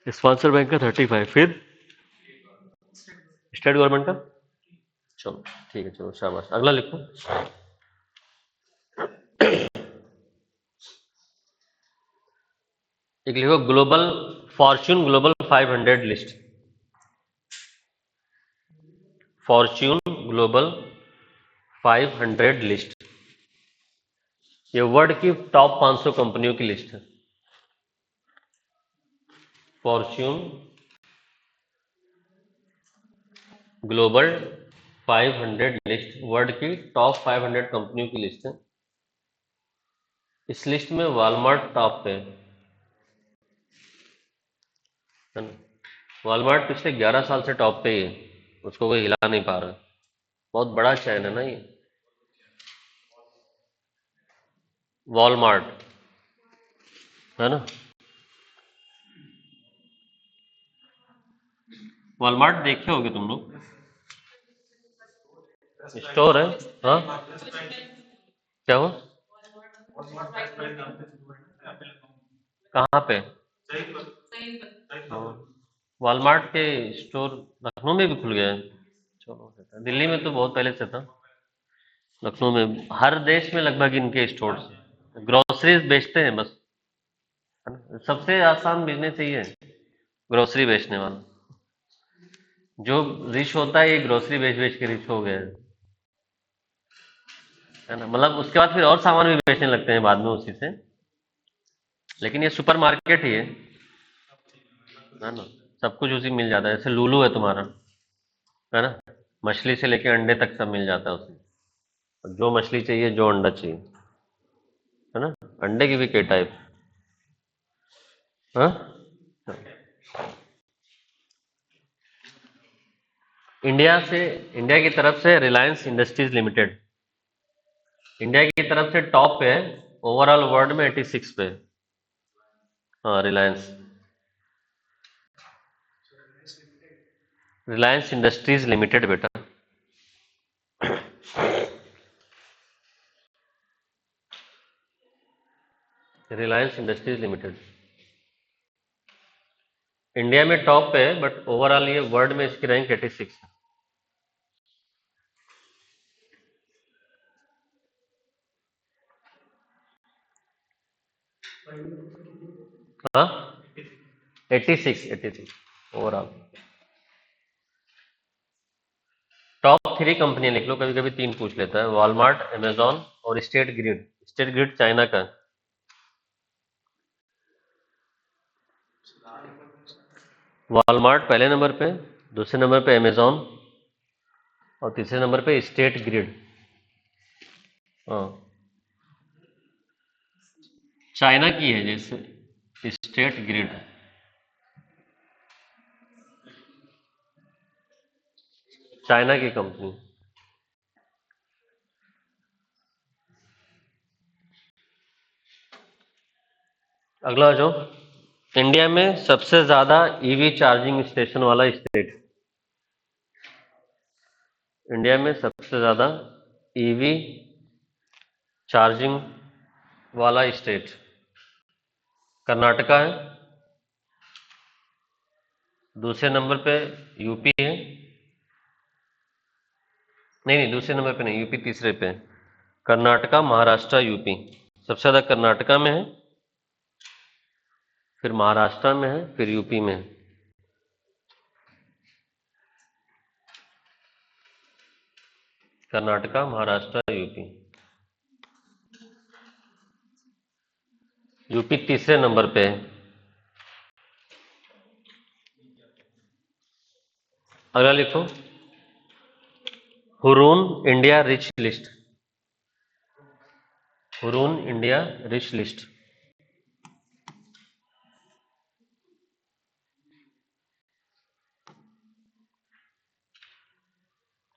स्पॉन्सर बैंक का 35। फिर स्टेट गवर्नमेंट का? चलो ठीक है, चलो शाबाश, अगला लिखो। एक लिखो, global Fortune global 500 list. Fortune global 500 list, ये वर्ल्ड की टॉप 500 कंपनियों की लिस्ट है। फॉर्च्यून ग्लोबल 500 लिस्ट, वर्ल्ड की टॉप 500 कंपनियों की लिस्ट है। इस लिस्ट में वॉलमार्ट टॉप पे है ना। वॉलमार्ट पिछले 11 साल से टॉप पे ही है, उसको कोई हिला नहीं पा रहा। बहुत बड़ा चैन है ना ये, वॉलमार्ट, है ना। वॉलमार्ट देखे होगे तुम लोग, स्टोर है। हाँ, क्या हुआ? कहाँ पे? वॉलमार्ट के स्टोर लखनऊ में भी खुल गया है। चलो, दिल्ली में तो बहुत पहले से था, लखनऊ में, हर देश में लगभग इनके स्टोर्स, ग्रोसरीज बेचते हैं बस, है ना? सबसे आसान बिजनेस यही है, ग्रोसरी बेचने वाला। जो रिच होता है ये ग्रोसरी बेच बेच के रिच हो गया है ना। मतलब उसके बाद फिर और सामान भी बेचने लगते हैं बाद में उसी से, लेकिन ये सुपर मार्केट ही है ना। सब कुछ उसी में मिल जाता है, जैसे लूलू है तुम्हारा, है ना। मछली से लेके अंडे तक सब मिल जाता है उसमें, जो मछली चाहिए, जो अंडा चाहिए, है ना। अंडे की भी कई टाइप। हाँ, इंडिया की तरफ से रिलायंस इंडस्ट्रीज लिमिटेड, इंडिया की तरफ से टॉप पे है, ओवरऑल वर्ल्ड में 86 पे। हाँ, रिलायंस, रिलायंस इंडस्ट्रीज लिमिटेड बेटा, रिलायंस इंडस्ट्रीज लिमिटेड इंडिया में टॉप पे है, बट ओवरऑल ये वर्ल्ड में इसकी रैंक 86 है। हाँ, 86 ओवरऑल। टॉप 3 कंपनियां लिख लो, कभी कभी 3 पूछ लेता है, वॉलमार्ट, अमेजॉन और state grid. State grid China का। वॉलमार्ट पहले नंबर पे, दूसरे नंबर पे अमेजॉन, और तीसरे नंबर पे स्टेट ग्रिड। हाँ, चाइना की है जैसे स्टेट ग्रिड। चाइना की कंपनी। अगला जो इंडिया में सबसे ज्यादा ईवी चार्जिंग स्टेशन वाला स्टेट। इंडिया में सबसे ज्यादा ईवी चार्जिंग वाला स्टेट कर्नाटका है। दूसरे नंबर पे यूपी है। नहीं नहीं, दूसरे नंबर पे नहीं, यूपी तीसरे पे है। कर्नाटका, महाराष्ट्र, यूपी। सबसे ज्यादा कर्नाटका में है, फिर महाराष्ट्र में है, फिर यूपी में है। कर्नाटका, महाराष्ट्र, यूपी। यूपी तीसरे नंबर पे है। अगला लिखो, Hurun India rich list. Hurun India rich list.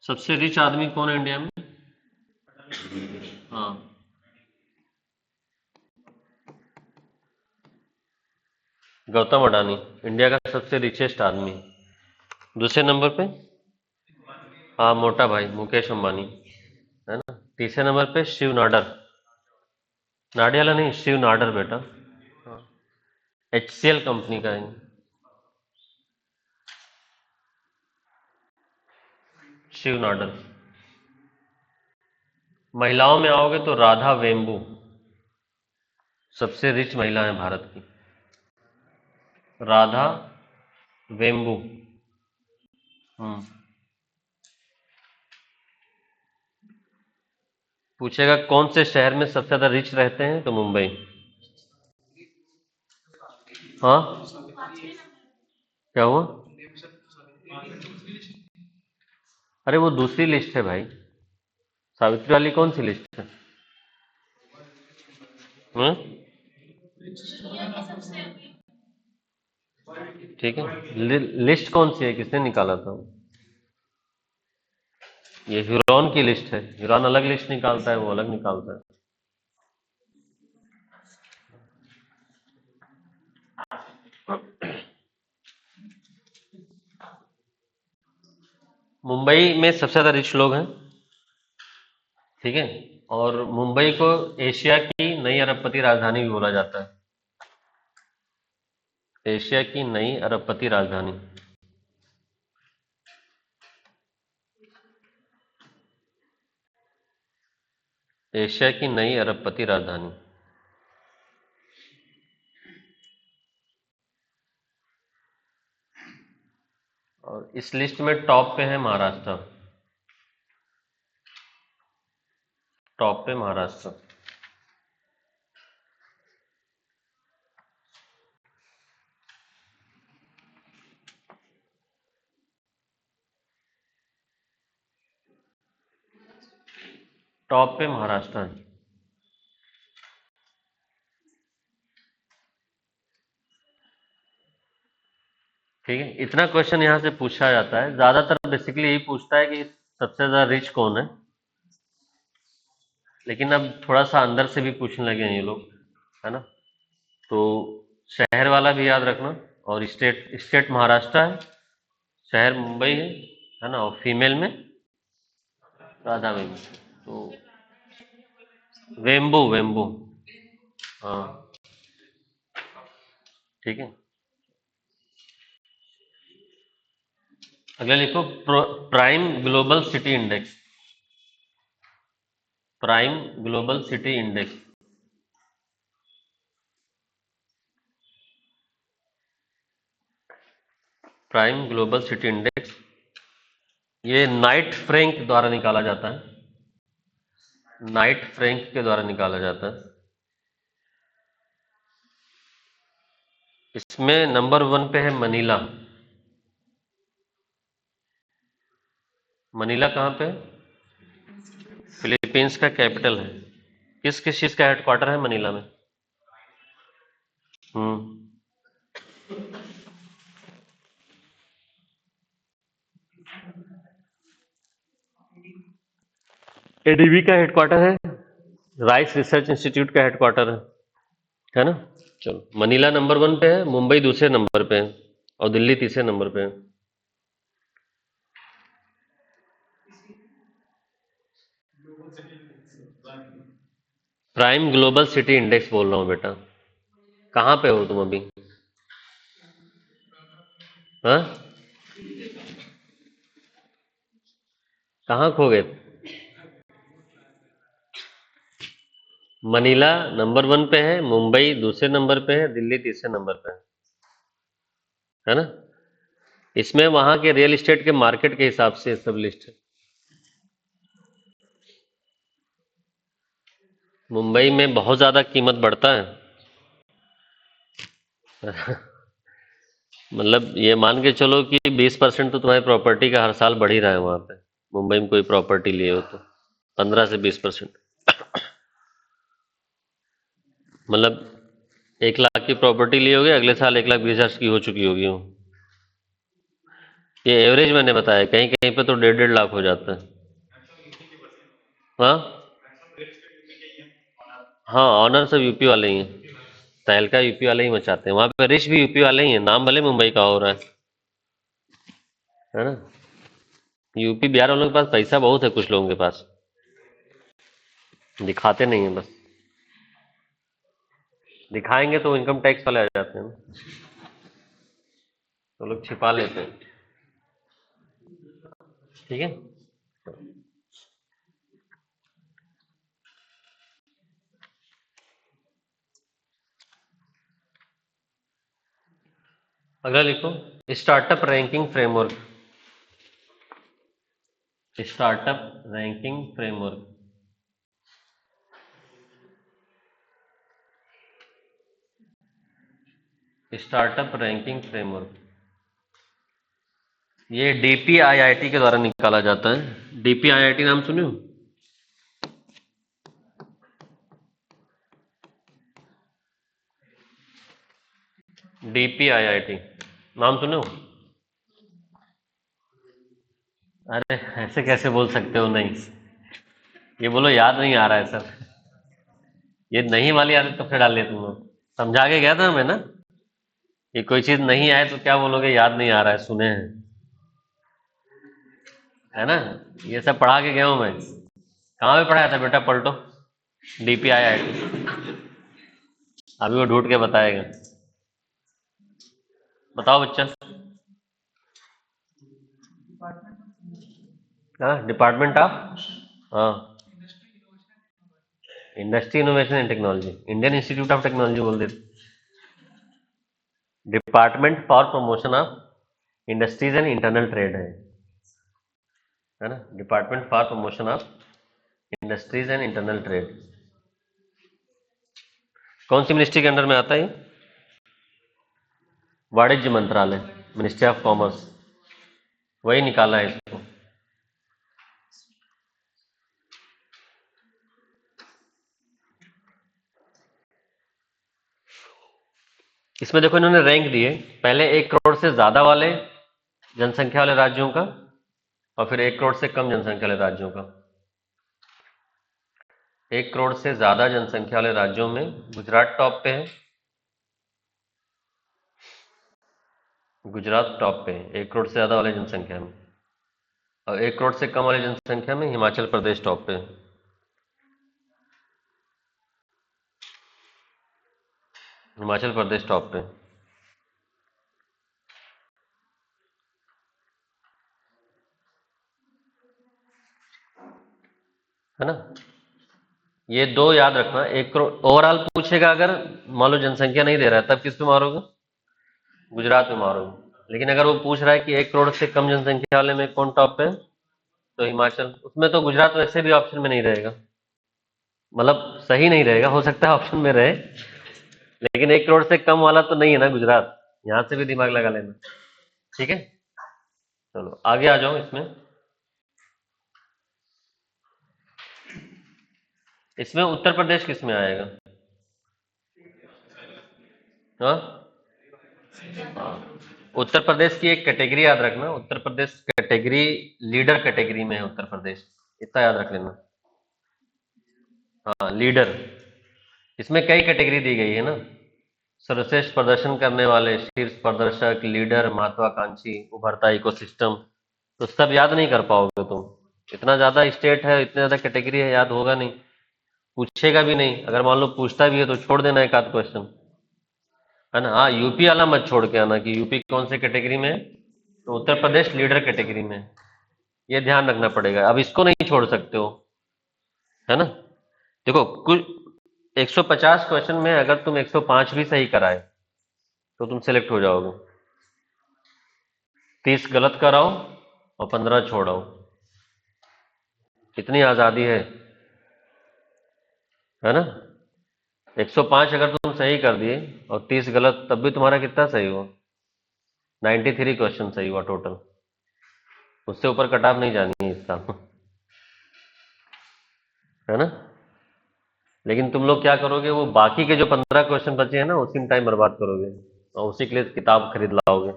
सबसे रिच आदमी कौन है इंडिया में? हाँ, गौतम अडानी इंडिया का सबसे रिचेस्ट आदमी। दूसरे नंबर पे, हाँ, मोटा भाई मुकेश अंबानी, है ना। तीसरे नंबर पे शिव नाडर। नाडियाला नहीं, शिव नाडर बेटा। हाँ, HCL कंपनी का है। शिव नाडर। महिलाओं में आओगे तो राधा वेम्बू सबसे रिच महिला है भारत की। राधा वेम्बू। हम्म। पूछेगा कौन से शहर में सबसे ज्यादा रिच रहते हैं, तो मुंबई। हाँ, क्या हुआ? अरे वो दूसरी लिस्ट है भाई। सावित्री वाली कौन सी लिस्ट है? हम्म? ठीक है, लिस्ट कौन सी है, किसने निकाला था वो? ये ह्यूरॉन की लिस्ट है। ह्यूरॉन अलग लिस्ट निकालता है, वो अलग निकालता है। मुंबई में सबसे ज्यादा रिच लोग हैं, ठीक है। और मुंबई को एशिया की नई अरबपति राजधानी भी बोला जाता है। एशिया की नई अरबपति राजधानी। एशिया की नई अरबपति राजधानी। और इस लिस्ट में टॉप पे है महाराष्ट्र। टॉप पे महाराष्ट्र। टॉप पे महाराष्ट्र है। ठीक है, इतना क्वेश्चन यहाँ से पूछा जाता है। ज्यादातर बेसिकली यही पूछता है कि सबसे ज्यादा रिच कौन है। लेकिन अब थोड़ा सा अंदर से भी पूछने लगे हैं ये लोग, है ना। तो शहर वाला भी याद रखना। और स्टेट, स्टेट महाराष्ट्र है, शहर मुंबई है ना। और फीमेल में राधा वेम्बू। तो वेम्बू, वेम्बू। हाँ, ठीक है। अगला लिखो, prime global city index. Prime global city index. Prime global city index, ये नाइट फ्रैंक द्वारा निकाला जाता है। नाइट फ्रैंक के द्वारा निकाला जाता है। इसमें नंबर 1 पे है मनीला। मनीला कहाँ पे है? फिलीपींस का कैपिटल है। किस किस चीज का हेडक्वार्टर है मनीला में? हम्म। एडीबी का हेडक्वार्टर है, राइस रिसर्च इंस्टीट्यूट का हेडक्वार्टर है ना। चलो, मनीला नंबर 1 पे है, मुंबई दूसरे नंबर पे है और दिल्ली तीसरे नंबर पे है। प्राइम ग्लोबल सिटी इंडेक्स बोल रहा हूँ बेटा। कहाँ पे हो तुम अभी? हाँ, कहाँ खो गए? मनीला नंबर 1 पे है, मुंबई दूसरे नंबर पे है, दिल्ली तीसरे नंबर पे है ना। इसमें वहां के रियल एस्टेट के मार्केट के हिसाब से सब लिस्ट है। मुंबई में बहुत ज्यादा कीमत बढ़ता है। मतलब ये मान के चलो कि 20% तो तुम्हारी प्रॉपर्टी का हर साल बढ़ ही रहा है वहां पे। मुंबई में कोई प्रॉपर्टी लिए हो तो 15 से 20%। मतलब 1 लाख की प्रॉपर्टी लिए होगे, अगले साल 1,20,000 की हो चुकी होगी वो। ये एवरेज मैंने बताया, कहीं कहीं पे तो 1.5 1.5 लाख हो जाता है। हाँ हाँ, ऑनर सब यूपी वाले ही हैं। तहलका यूपी वाले ही मचाते हैं, वहां पे रिच भी यूपी वाले ही हैं, नाम भले मुंबई का हो रहा है ना। यूपी बिहार वालों के पास पैसा बहुत है, कुछ लोगों के पास दिखाते नहीं है बस। दिखाएंगे तो इनकम टैक्स वाले आ जाते हैं, तो लोग छिपा लेते हैं। ठीक है। अगला लिखो, startup ranking framework. Startup ranking framework. Startup ranking framework ये डीपीआईआईटी के द्वारा निकाला जाता है। डीपीआईआईटी नाम सुने हो? डीपीआईआईटी नाम सुने हो? अरे ऐसे कैसे बोल सकते हो नहीं? ये बोलो याद नहीं आ रहा है सर। ये नहीं वाली आदत कब से डाल लिया तुम लोग? समझा के गया था मैं ना कि कोई चीज नहीं आए तो क्या बोलोगे, याद नहीं आ रहा है, सुने हैं, है ना। ये सब पढ़ा के गया हूं मैं। कहाँ पे पढ़ाया था बेटा, पलटो। डीपीआईआईटी। अभी वो ढूंढ के बताएगा। बताओ बच्चा। हाँ, डिपार्टमेंट ऑफ, हाँ, industry innovation and technology, Indian institute of technology बोल देते। Department for promotion of industries and internal trade है ना। Department for promotion of industries and internal trade. कौन सी मिनिस्ट्री के अंडर में आता है ये? वाणिज्य मंत्रालय, मिनिस्ट्री ऑफ कॉमर्स, वही निकाला है इसको। इसमें देखो इन्होंने रैंक दिए, पहले 1 करोड़ से ज्यादा वाले जनसंख्या वाले राज्यों का, और फिर 1 करोड़ से कम जनसंख्या वाले राज्यों का। 1 करोड़ से ज्यादा जनसंख्या वाले राज्यों में गुजरात टॉप पे है। गुजरात टॉप पे है 1 करोड़ से ज्यादा वाले जनसंख्या में, और 1 करोड़ से कम वाली जनसंख्या में हिमाचल प्रदेश टॉप पे है। हिमाचल प्रदेश टॉप पे है ना। ये दो याद रखना, 1 करोड़ ओवरऑल पूछेगा अगर, मान लो जनसंख्या नहीं दे रहा है, तब किस पे मारोगे? गुजरात पे मारोगे। लेकिन अगर वो पूछ रहा है कि 1 करोड़ से कम जनसंख्या वाले में कौन टॉप पे है, तो हिमाचल, उसमें तो गुजरात वैसे भी ऑप्शन में नहीं रहेगा। मतलब सही नहीं रहेगा, हो सकता है ऑप्शन में रहे, लेकिन 1 करोड़ से कम वाला तो नहीं है ना गुजरात। यहां से भी दिमाग लगा लेना। ठीक है, चलो आगे आ जाओ इसमें। इसमें उत्तर प्रदेश किस में आएगा? हाँ, उत्तर प्रदेश की एक कैटेगरी याद रखना, Uttar Pradesh category leader category में है उत्तर प्रदेश, इतना याद रख लेना। हाँ, लीडर। इसमें कई कैटेगरी दी गई है ना, सर्वश्रेष्ठ प्रदर्शन करने वाले, शीर्ष प्रदर्शक, लीडर, महत्वाकांक्षी, उभरता इकोसिस्टम। तो सब याद नहीं कर पाओगे तुम, इतना ज्यादा स्टेट है, इतने ज्यादा कैटेगरी है, याद होगा नहीं, पूछेगा भी नहीं। अगर मान लो पूछता भी है तो छोड़ देना एक आध क्वेश्चन, है ना। हाँ, यूपी वाला मत छोड़ के आना कि यूपी कौन से कैटेगरी में है, तो उत्तर प्रदेश लीडर कैटेगरी में है। ये ध्यान रखना पड़ेगा, अब इसको नहीं छोड़ सकते हो, है ना। देखो कुछ 150 क्वेश्चन में अगर तुम 105 भी सही कराए तो तुम सिलेक्ट हो जाओगे। 30 गलत कराओ और 15 छोड़ाओ, कितनी आजादी है ना। 105 अगर तुम सही कर दिए और 30 गलत, तब भी तुम्हारा कितना सही हुआ, 93 क्वेश्चन सही हुआ टोटल। उससे ऊपर कट ऑफ नहीं जानी है इसका, है ना। लेकिन तुम लोग क्या करोगे, वो बाकी के जो 15 क्वेश्चन बचे हैं ना, उसी में टाइम बर्बाद करोगे और उसी के लिए किताब खरीद लाओगे।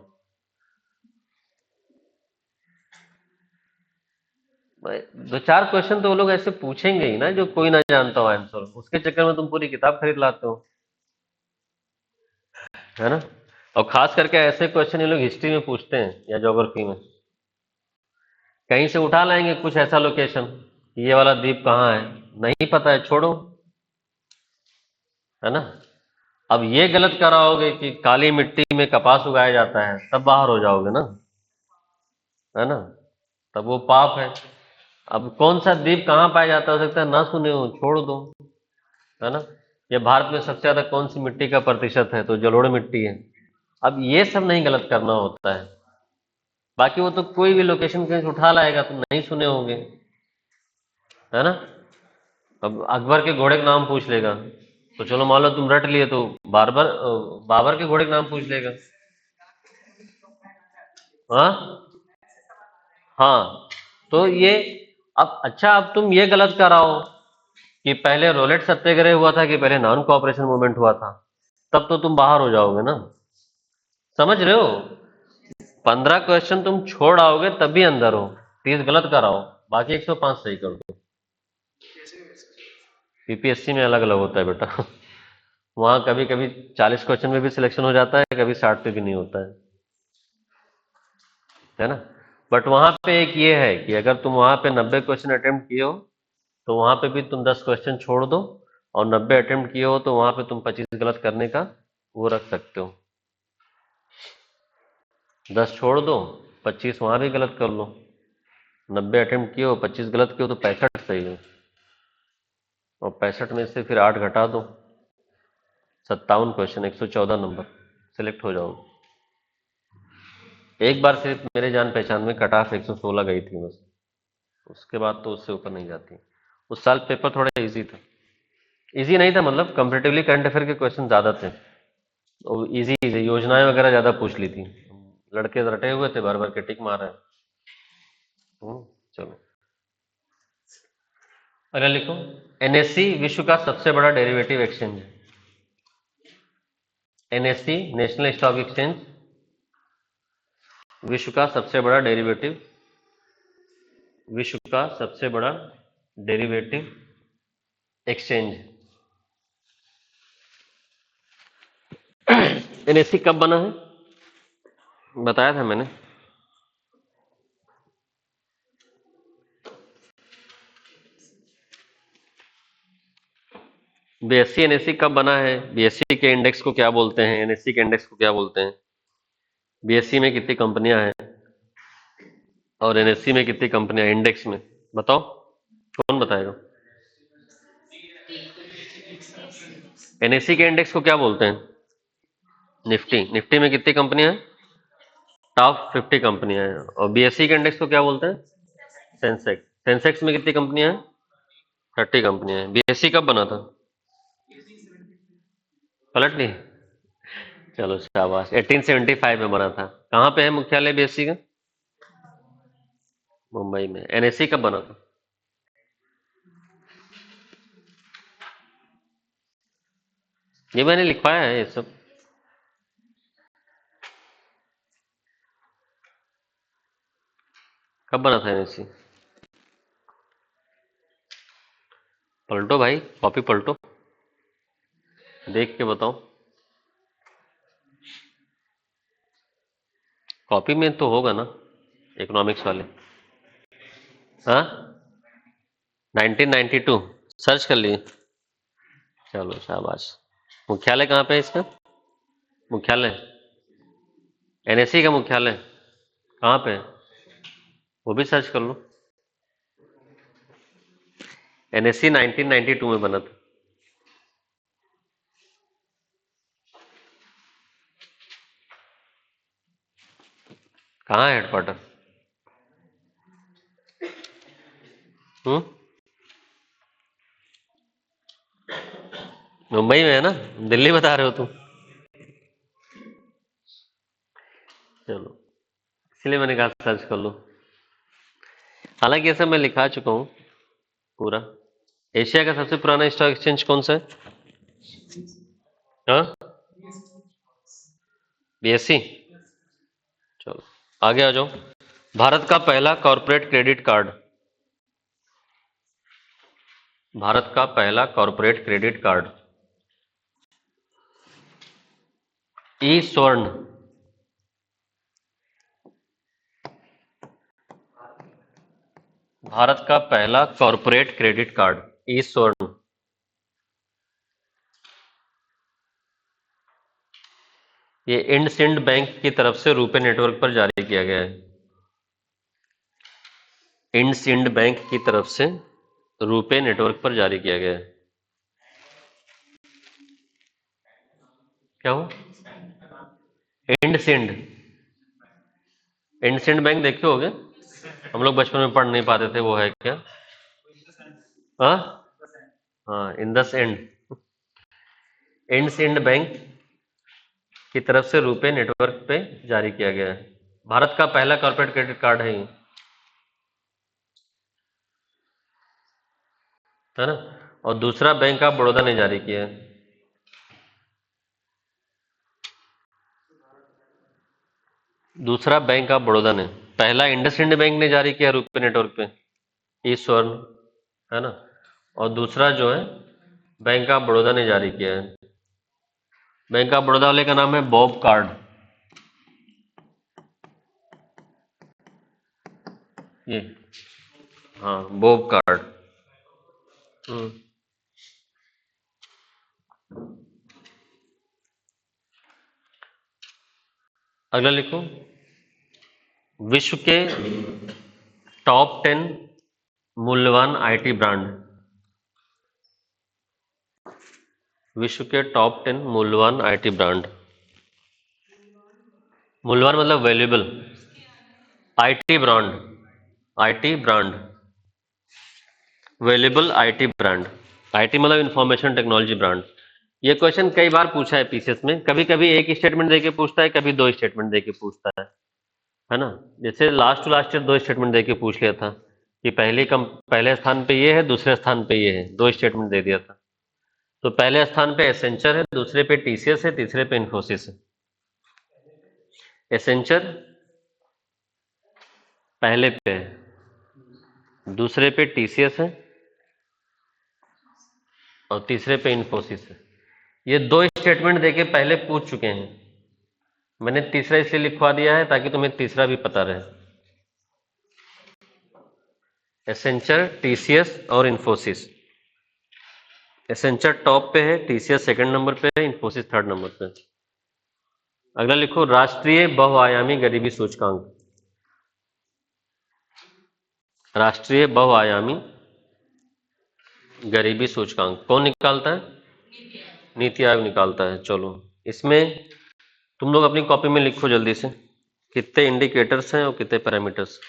भाई, दो चार क्वेश्चन तो वो लोग ऐसे पूछेंगे ही ना जो कोई ना जानता हो आंसर, उसके चक्कर में तुम पूरी किताब खरीद लाते हो, है ना। और खास करके ऐसे क्वेश्चन ये लोग हिस्ट्री में पूछते हैं या ज्योग्राफी में, कहीं से उठा लाएंगे कुछ ऐसा लोकेशन, ये वाला द्वीप कहाँ है, नहीं पता है, छोड़ो, है ना। अब ये गलत कराओगे कि काली मिट्टी में कपास उगाया जाता है, तब बाहर हो जाओगे ना, है ना, तब वो पाप है। अब कौन सा द्वीप कहाँ पाया जाता है, हो सकता है ना सुने हो, छोड़ दो, है ना। ये भारत में सबसे ज्यादा कौन सी मिट्टी का प्रतिशत है, तो जलोढ़ मिट्टी है। अब ये सब नहीं गलत करना होता है, बाकी वो तो कोई भी लोकेशन कहीं से उठा लाएगा, तुम नहीं सुने होंगे, है ना। अब अकबर के घोड़े का नाम पूछ लेगा, तो चलो मान लो तुम रट लिए, तो बाबर के घोड़े का नाम पूछ लेगा। हाँ, हाँ, तो ये, अब अच्छा, अब तुम ये गलत कराओ कि पहले रोलेट सत्याग्रह हुआ था कि पहले नॉन कोऑपरेशन मूवमेंट हुआ था, तब तो तुम बाहर हो जाओगे ना, समझ रहे हो। 15 क्वेश्चन तुम छोड़ आओगे तब भी अंदर हो, 30 गलत कराओ, बाकी 105 सही कर दो। पीपीएससी में अलग अलग होता है बेटा, वहां कभी कभी 40 क्वेश्चन में भी सिलेक्शन हो जाता है, कभी 60 पे भी नहीं होता है ना। बट वहां पे एक ये है कि अगर तुम वहां पे 90 क्वेश्चन अटेम्प्ट किए हो तो वहां पे भी तुम 10 क्वेश्चन छोड़ दो, और 90 अटेम्प्ट किए हो तो वहां पे तुम 25 गलत करने का वो रख सकते हो। 10 छोड़ दो, 25 वहां भी गलत कर लो, 90 अटेम्प्ट किए हो, 25 गलत किए हो, तो 65 सही हो, और 65 में से फिर 8 घटा दो, 57 क्वेश्चन, 114 नंबर, सिलेक्ट हो जाओ। एक बार सिर्फ मेरे जान पहचान में कट ऑफ 116 गई थी बस, उसके बाद तो उससे ऊपर नहीं जाती। उस साल पेपर थोड़ा इजी था, इजी नहीं था मतलब कंपेरेटिवली करंट अफेयर के क्वेश्चन ज़्यादा थे, तो इजी इजी योजनाएं वगैरह ज़्यादा पूछ ली थी, लड़के रटे हुए थे, बार बार के टिक मार रहे हैं। चलो, अरे लिखो, एनएससी विश्व का सबसे बड़ा डेरिवेटिव एक्सचेंज है। एनएससी नेशनल स्टॉक एक्सचेंज विश्व का सबसे बड़ा डेरिवेटिव, विश्व का सबसे बड़ा डेरिवेटिव एक्सचेंज। एनएससी कब बना है, बताया था मैंने। बीएससी एनएससी कब बना है, बीएससी के इंडेक्स को क्या बोलते हैं, एनएससी के इंडेक्स को क्या बोलते हैं, बीएससी में कितनी कंपनियां हैं और एनएससी में कितनी कंपनियां हैं इंडेक्स में, बताओ, कौन बताएगा। एनएससी के इंडेक्स को क्या बोलते हैं, निफ्टी, निफ्टी में कितनी कंपनियां हैं, टॉप 50 कंपनियां हैं। और बीएससी के इंडेक्स को क्या बोलते हैं, सेंसेक्स, सेंसेक्स में कितनी कंपनियां हैं, 30 कंपनियां हैं। बीएससी कब बना था, पलट नहीं, चलो शाबाश, 1875 में बना था। कहाँ पे है मुख्यालय बीएससी का, मुंबई में। एनएससी कब बना था, ये मैंने लिखवाया है ये सब। कब बना था एनएससी, पलटो भाई, कॉपी पलटो, देख के बताओ। कॉपी में तो होगा ना इकोनॉमिक्स वाले। हाँ, 1992 सर्च कर लिए। चलो शाबाश। मुख्यालय कहाँ पे है इसका? मुख्यालय एनएससी का मुख्यालय कहाँ पे है? वो भी सर्च कर लो। एनएससी 1992 में बना था। कहाँ है हेडक्वार्टर? हम्म, मुंबई में है ना? दिल्ली बता रहे हो तुम। चलो, इसलिए मैंने कहा सर्च कर लो। हालांकि ये सब मैं लिखा चुका हूँ पूरा। एशिया का सबसे पुराना स्टॉक एक्सचेंज कौन सा है? हाँ, बीएससी। चलो आगे आ जाओ। भारत का पहला कॉरपोरेट क्रेडिट कार्ड। भारत का पहला कॉरपोरेट क्रेडिट कार्ड ई स्वर्ण। भारत का पहला कॉरपोरेट क्रेडिट कार्ड ई स्वर्ण। ये इंडसिंड बैंक की तरफ से रुपे नेटवर्क पर जारी किया गया है। इंडसिंड बैंक की तरफ से रुपे नेटवर्क पर जारी किया गया है। क्या हो? इंडसिंड। इंडसिंड बैंक देखे होगे, हम लोग बचपन में पढ़ नहीं पाते थे, वो है क्या? हाँ, हाँ, इंडस इंड। इंडसिंड बैंक की तरफ से रुपे नेटवर्क पे जारी किया गया है। भारत का पहला कॉर्पोरेट क्रेडिट कार्ड है ये, है ना? और दूसरा बैंक ऑफ बड़ौदा ने जारी किया है। दूसरा बैंक ऑफ बड़ौदा ने, पहला इंडसइंड बैंक ने जारी किया रुपे नेटवर्क पे ई स्वर्ण, है ना? और दूसरा जो है बैंक ऑफ बड़ौदा ने जारी किया है। बैंक ऑफ बड़ौदा वाले का नाम है बॉब कार्ड। ये, हाँ, बॉब कार्ड। हम्म। अगला लिखो। विश्व के टॉप 10 मूल्यवान आईटी ब्रांड। विश्व के टॉप 10 मूल्यवान आईटी ब्रांड। मूल्यवान मतलब valuable. IT brand, IT brand, valuable IT brand. IT मतलब इंफॉर्मेशन टेक्नोलॉजी ब्रांड। ये क्वेश्चन कई बार पूछा है पीसीएस में, कभी कभी एक स्टेटमेंट देके पूछता है, कभी दो स्टेटमेंट देके पूछता है ना? जैसे लास्ट टू लास्ट ईयर दो स्टेटमेंट देके पूछ लिया था कि पहले स्थान पे ये है, दूसरे स्थान पे ये है, दो स्टेटमेंट दे दिया था। तो पहले स्थान पे एसेंचर है, दूसरे पे टीसीएस है, तीसरे पे इन्फोसिस है। एसेंचर पहले पे है, दूसरे पे टीसीएस है, और तीसरे पे इन्फोसिस है। ये दो स्टेटमेंट देके पहले पूछ चुके हैं। मैंने तीसरा इसलिए लिखवा दिया है ताकि तुम्हें तीसरा भी पता रहे। एसेंचर, टीसीएस और इन्फोसिस। एसेंचर टॉप पे है, टीसीएस सेकंड नंबर पे है, इन्फोसिस थर्ड नंबर पे है। अगला लिखो, राष्ट्रीय बहुआयामी गरीबी सूचकांक। राष्ट्रीय बहुआयामी गरीबी सूचकांक कौन निकालता है? नीति आयोग निकालता है। चलो, इसमें तुम लोग अपनी कॉपी में लिखो जल्दी से, कितने इंडिकेटर्स हैं और कितने पैरामीटर्स।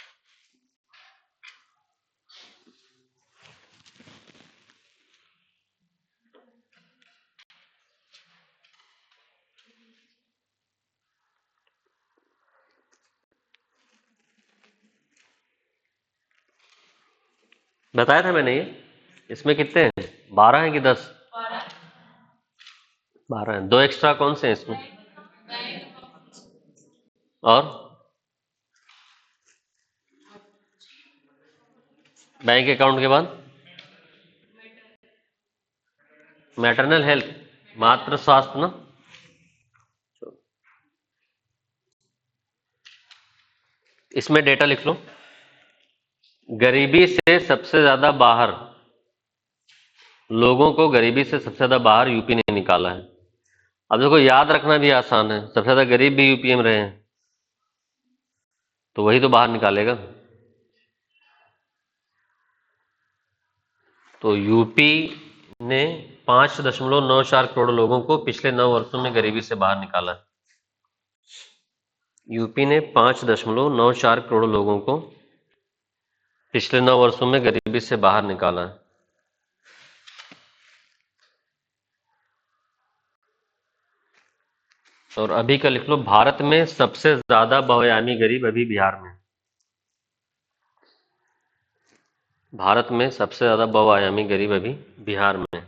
बताया था मैंने ये। इसमें कितने हैं? 12 हैं कि 10? 12 हैं। दो एक्स्ट्रा कौन से हैं इसमें? और बैंक अकाउंट के बाद मैटरनल हेल्थ, मातृ स्वास्थ्य ना। इसमें डेटा लिख लो। गरीबी से सबसे ज्यादा बाहर, लोगों को गरीबी से सबसे ज्यादा बाहर यूपी ने निकाला है। अब देखो याद रखना भी आसान है, सबसे ज्यादा गरीब भी यूपी में रहे हैं, तो वही तो बाहर निकालेगा। तो यूपी ने 5.94 करोड़ लोगों को पिछले 9 वर्षों में गरीबी से बाहर निकाला। यूपी ने 5.94 करोड़ लोगों को पिछले 9 वर्षों में गरीबी से बाहर निकाला है। और अभी का लिख लो, भारत में सबसे ज्यादा बहुआयामी गरीब अभी बिहार में। भारत में सबसे ज्यादा बहुआयामी गरीब अभी बिहार में।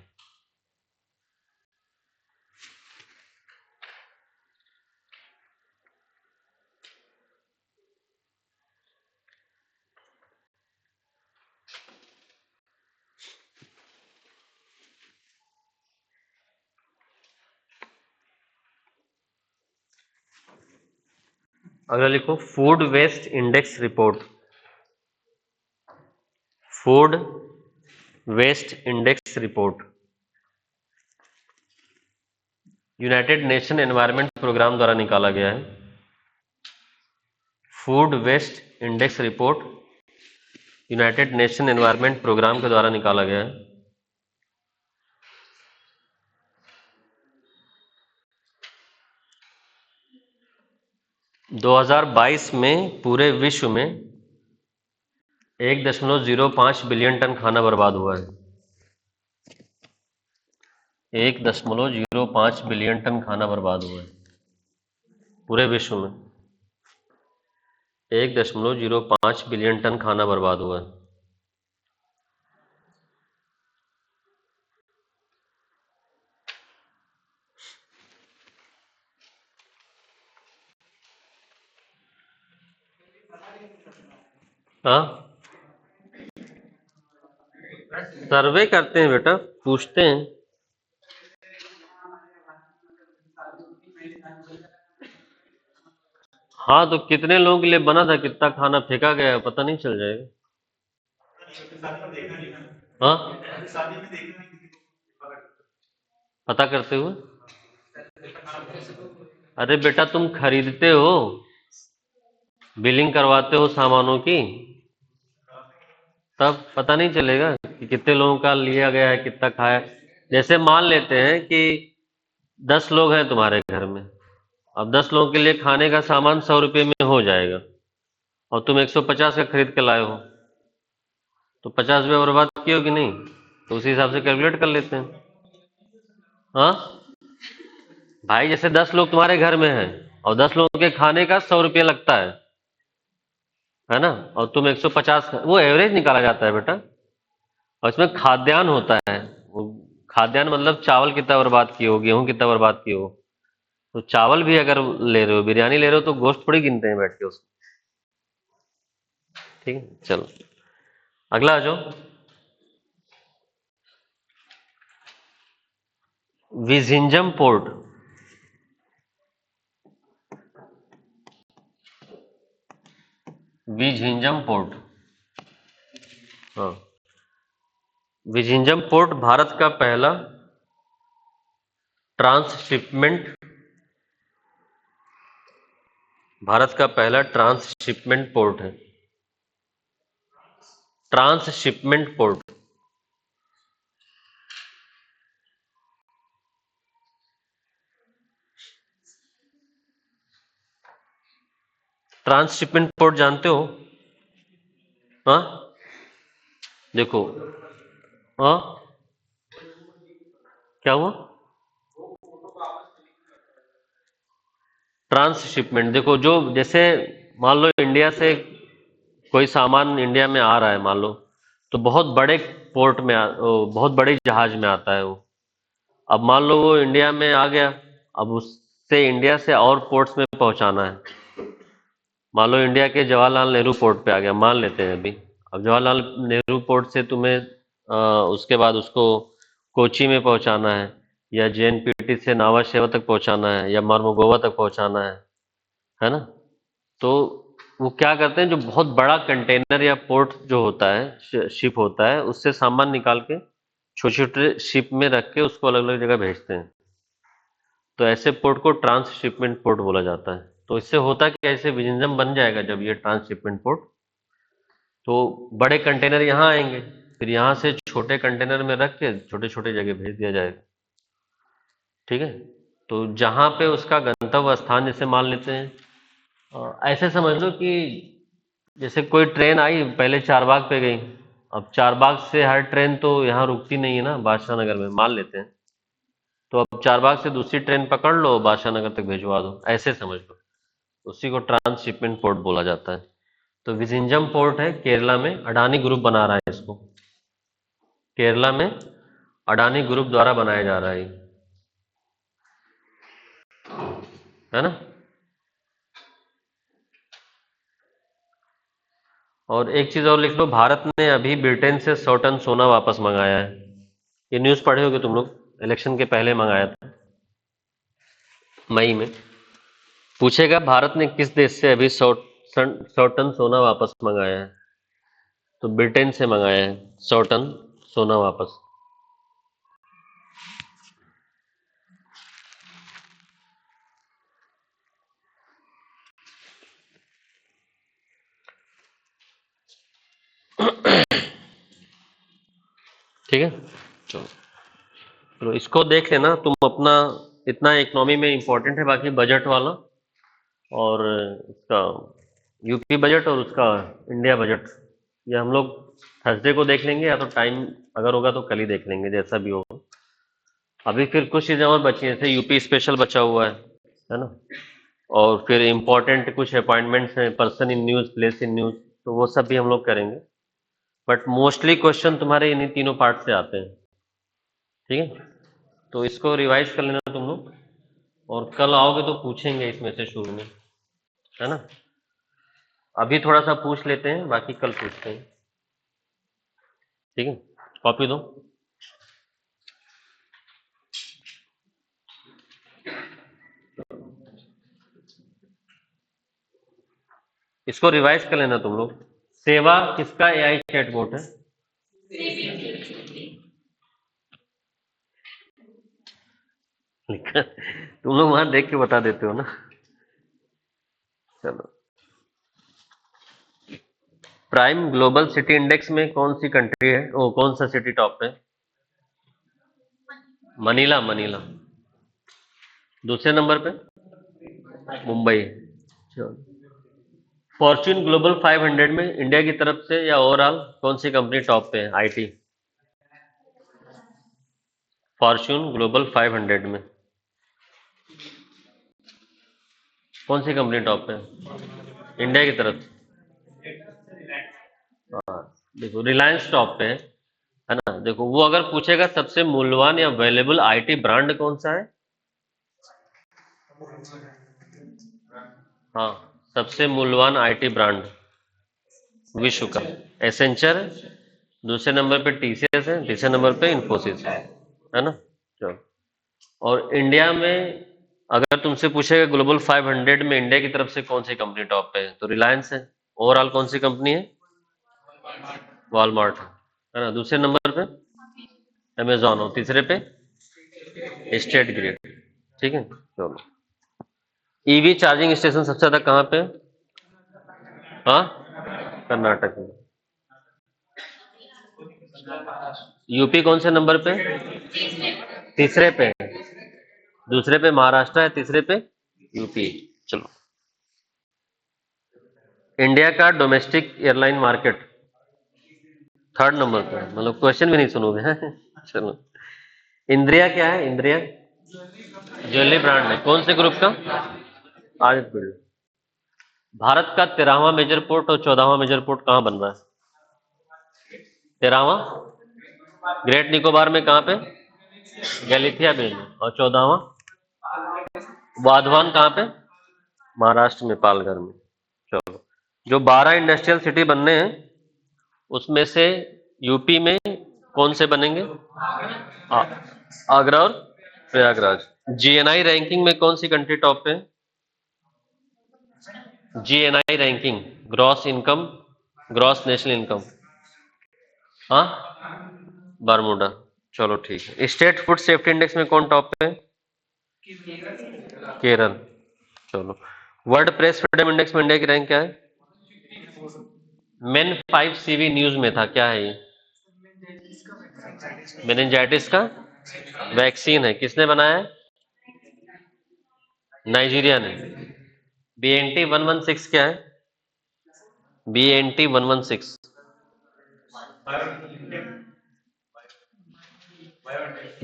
अगला लिखो, food waste index report. Food waste index report united nation environment programme द्वारा निकाला गया है। Food waste index report united nation environment programme के द्वारा निकाला गया है। दो 2022 में पूरे विश्व में 1.05 बिलियन टन खाना बर्बाद हुआ है। 1.05 बिलियन टन खाना बर्बाद हुआ है पूरे विश्व में। 1.05 बिलियन टन खाना बर्बाद हुआ है। हाँ, सर्वे करते हैं बेटा, पूछते हैं। हाँ, तो कितने लोगों के लिए बना था, कितना खाना फेंका गया पता नहीं चल जाएगा। हाँ, पता करते हुए। अरे बेटा, तुम खरीदते हो, बिलिंग करवाते हो सामानों की, तब पता नहीं चलेगा कि कितने लोगों का लिया गया है, कितना खाया। जैसे मान लेते हैं कि 10 लोग हैं तुम्हारे घर में, अब 10 लोगों के लिए खाने का सामान 100 रुपये में हो जाएगा, और तुम 150 का खरीद के लाए हो, तो 50 रुपये बर्बाद किए हो कि नहीं? तो उसी हिसाब से कैलकुलेट कर लेते हैं। हाँ भाई, जैसे 10 लोग तुम्हारे घर में हैं और 10 लोगों के खाने का 100 रुपये लगता है ना, और तुम 150, वो एवरेज निकाला जाता है बेटा। और इसमें खाद्यान्न होता है, वो खाद्यान्न मतलब चावल कितना बर्बाद किए हो, गेहूं कितना बर्बाद किए हो। तो चावल भी अगर ले रहे हो, बिरयानी ले रहे हो, तो गोश्त थोड़ी गिनते हैं बैठ के उसको। ठीक है, चलो अगला आ जाओ। विझिंजम पोर्ट, विझिंजम पोर्ट, हाँ, विझिंजम पोर्ट भारत का पहला ट्रांसशिपमेंट, भारत का पहला ट्रांसशिपमेंट पोर्ट है। ट्रांसशिपमेंट पोर्ट, ट्रांसशिपमेंट पोर्ट जानते हो? हाँ, देखो, हाँ, क्या हुआ? ट्रांसशिपमेंट देखो, जो जैसे मान लो इंडिया से कोई सामान इंडिया में आ रहा है, मान लो, तो बहुत बड़े पोर्ट में बहुत बड़े जहाज में आता है वो। अब मान लो वो इंडिया में आ गया, अब उससे इंडिया से और पोर्ट्स में पहुंचाना है। मान लो इंडिया के जवाहरलाल नेहरू पोर्ट पे आ गया, मान लेते हैं अभी। अब जवाहरलाल नेहरू पोर्ट से तुम्हें उसके बाद उसको कोची में पहुंचाना है, या जेएनपीटी से नावा शेवा तक पहुंचाना है, या मर्मगोवा तक पहुंचाना है ना? तो वो क्या करते हैं, जो बहुत बड़ा कंटेनर या पोर्ट जो होता है, शिप होता है, उससे सामान निकाल के छोटे छोटे शिप में रख के उसको अलग अलग जगह भेजते हैं। तो ऐसे पोर्ट को ट्रांसशिपमेंट पोर्ट बोला जाता है। तो इससे होता कि ऐसे विंजम बन जाएगा जब ये ट्रांसशिपमेंट पोर्ट, तो बड़े कंटेनर यहाँ आएंगे, फिर यहाँ से छोटे कंटेनर में रख के छोटे छोटे जगह भेज दिया जाएगा। ठीक है, तो जहाँ पे उसका गंतव्य स्थान, जैसे मान लेते हैं ऐसे समझ लो कि जैसे कोई ट्रेन आई, पहले चारबाग पे गई, अब चारबाग से हर ट्रेन तो यहाँ रुकती नहीं है ना बादशाह नगर में, मान लेते हैं, तो अब चारबाग से दूसरी ट्रेन पकड़ लो, बादशाह नगर तक भिजवा दो, ऐसे समझ लो। उसी को ट्रांसशिपमेंट पोर्ट बोला जाता है। तो विजिंजम पोर्ट है केरला में, अडानी ग्रुप बना रहा है इसको, केरला में अडानी ग्रुप द्वारा बनाया जा रहा है ना? और एक चीज और लिख लो, भारत ने अभी ब्रिटेन से 100 टन सोना वापस मंगाया है। ये न्यूज पढ़े होगे तुम लोग, इलेक्शन के पहले मंगाया था, मई में। पूछेगा भारत ने किस देश से अभी 100 टन सोना वापस मंगाया है, तो ब्रिटेन से मंगाया है 100 टन सोना वापस। ठीक है, चलो तो इसको देख लेना तुम अपना, इतना इकोनॉमी में इंपॉर्टेंट है, बाकी बजट वाला और उसका यूपी बजट और उसका इंडिया बजट, ये हम लोग थर्सडे को देख लेंगे, या तो टाइम अगर होगा तो कल ही देख लेंगे, जैसा भी होगा। अभी फिर कुछ चीज़ें और बची हैं, जैसे यूपी स्पेशल बचा हुआ है ना? और फिर इम्पोर्टेंट कुछ अपॉइंटमेंट्स हैं, person in news, place in news, तो वो सब भी हम लोग करेंगे। बट मोस्टली क्वेश्चन तुम्हारे इन्हीं तीनों पार्ट से आते हैं। ठीक है, तो इसको रिवाइज कर लेना तुम लोग, और कल आओगे तो पूछेंगे इसमें से शुरू में, है ना? अभी थोड़ा सा पूछ लेते हैं, बाकी कल पूछते हैं। ठीक है, कॉपी दो। इसको रिवाइज कर लेना तुम लोग। सेवा किसका एआई चैटबॉट है? तुम लोग वहां देख के बता देते हो ना। चलो, प्राइम ग्लोबल सिटी इंडेक्स में कौन सी कंट्री है, ओ कौन सा सिटी टॉप पे? Manila, Manila. दूसरे नंबर पे मुंबई। चलो, फॉर्च्यून ग्लोबल 500 में इंडिया की तरफ से या ओवरऑल कौन सी कंपनी टॉप पे है आईटी? फॉर्च्यून ग्लोबल 500 में कौन सी कंपनी टॉप पे है इंडिया की तरफ से? हाँ, देखो रिलायंस टॉप पे है ना? देखो वो अगर पूछेगा सबसे मूल्यवान या वैल्यूएबल आईटी ब्रांड कौन सा है, हाँ, सबसे मूल्यवान आईटी ब्रांड विश्व का एसेंचर है, दूसरे नंबर पे टीसीएस है, तीसरे नंबर पे इंफोसिस है ना? चलो, और इंडिया में अगर तुमसे पूछेगा ग्लोबल 500 में इंडिया की तरफ से कौन सी कंपनी टॉप पे है, तो रिलायंस है। ओवरऑल कौन सी कंपनी है? वॉलमार्ट है ना? दूसरे नंबर पे अमेजॉन, और तीसरे पे स्टेट ग्रिड। ठीक है, चलो, ईवी चार्जिंग स्टेशन सबसे ज्यादा कहाँ पे है? हाँ, कर्नाटक में। यूपी कौन से नंबर पे? तीसरे पे। दूसरे पे महाराष्ट्र है, तीसरे पे यूपी। चलो, इंडिया का domestic airline market 3rd number पे, मतलब क्वेश्चन भी नहीं सुनोगे हैं? चलो, इंद्रिया क्या है? इंद्रिया ज्वेलरी ब्रांड है, कौन से ग्रुप का? आदित्य बिल्डर। भारत का 13वां मेजर पोर्ट और 14वां मेजर पोर्ट कहाँ बन रहा है? 13वां ग्रेट निकोबार में, कहाँ पे? गैलिथिया बे में। और 14वां वाधवान, कहाँ पे? महाराष्ट्र में, पालघर में। चलो, जो 12 इंडस्ट्रियल सिटी बनने हैं उसमें से यूपी में कौन से बनेंगे? आ- आगरा और प्रयागराज। जीएनआई रैंकिंग में कौन सी कंट्री टॉप पे है? GNI ranking, gross income, gross national income. हाँ, बरमूडा। चलो ठीक है। स्टेट फूड सेफ्टी इंडेक्स में कौन टॉप पे है? केरल। चलो। वर्ल्ड प्रेस फ्रीडम इंडेक्स में इंडिया की रैंक क्या है? मेन 5 सीवी न्यूज में था, क्या है ये? मेनिंजाइटिस का वैक्सीन है, किसने बनाया है? नाइजीरिया ने। BNT 116 क्या है? BNT 116।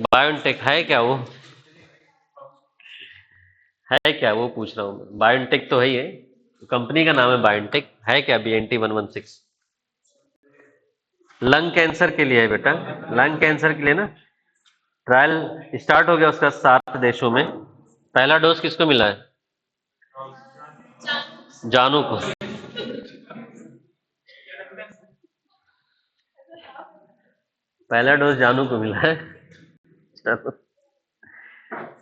बायोनटेक है क्या वो? है क्या वो, पूछ रहा हूँ मैं। बायोनटेक तो है ही है, कंपनी का नाम है बायोनटेक, है क्या BNT 116? लंग कैंसर के लिए है बेटा, लंग कैंसर के लिए ना। ट्रायल स्टार्ट हो गया उसका 7 देशों में। पहला डोज किसको मिला है? जानू को। पहला डोज जानू को मिला है। चलो,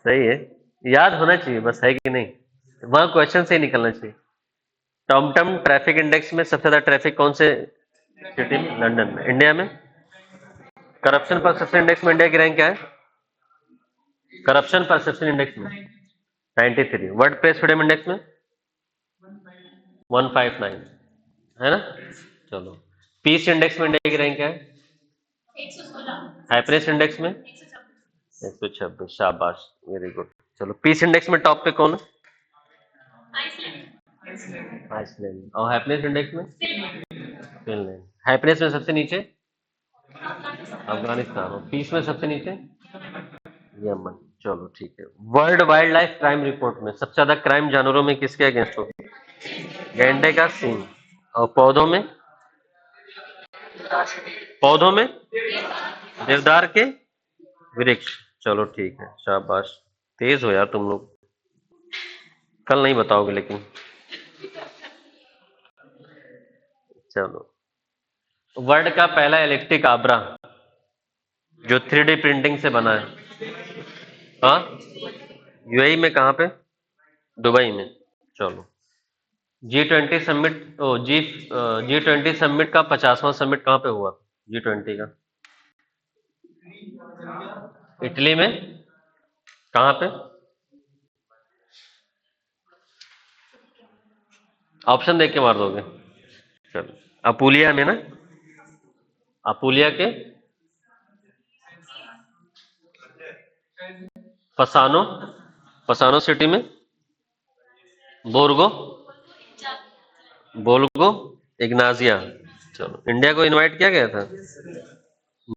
सही है। याद होना चाहिए बस, है कि नहीं? वहां क्वेश्चन से ही निकलना चाहिए। टॉमटम ट्रैफिक इंडेक्स में सबसे ज्यादा ट्रैफिक कौन से सिटी में? लंदन में। इंडिया में करप्शन परसेप्शन इंडेक्स में इंडिया की रैंक क्या है? करप्शन परसेप्शन इंडेक्स में 93। वर्ल्ड प्रेस फ्रीडम इंडेक्स में 159, है ना? चलो। पीस इंडेक्स में इंडिया की रैंक क्या है? हैप्पीनेस इंडेक्स में 126। शाबाश, वेरी गुड। चलो, पीस इंडेक्स में टॉप पे कौन है? आइसलैंड। और हैप्पीनेस इंडेक्स में फिनलैंड। हैप्पीनेस में सबसे नीचे अफगानिस्तान, और पीस में सबसे नीचे यमन। चलो ठीक है। World wild life crime report में सबसे ज्यादा क्राइम जानवरों में किसके अगेंस्ट हो? गैंडे का सींग। और पौधों में? पौधों में देवदार के वृक्ष। चलो ठीक है, शाबाश। तेज हो यार तुम लोग, कल नहीं बताओगे लेकिन। चलो। वर्ल्ड का पहला इलेक्ट्रिक आबरा जो 3D प्रिंटिंग से बना है? हाँ, यूएई में। कहाँ पे? दुबई में। चलो। G20 समिट, ओ G20 समिट का 50वां समिट कहाँ पे हुआ? G20 का इटली में। कहाँ पे? ऑप्शन देख के मार दोगे। चलो। अपुलिया में ना? अपुलिया के फसानो, फसानो सिटी में। बोर्गो, बोल्गो, इग्नाजिया। चलो। इंडिया को इनवाइट किया गया था।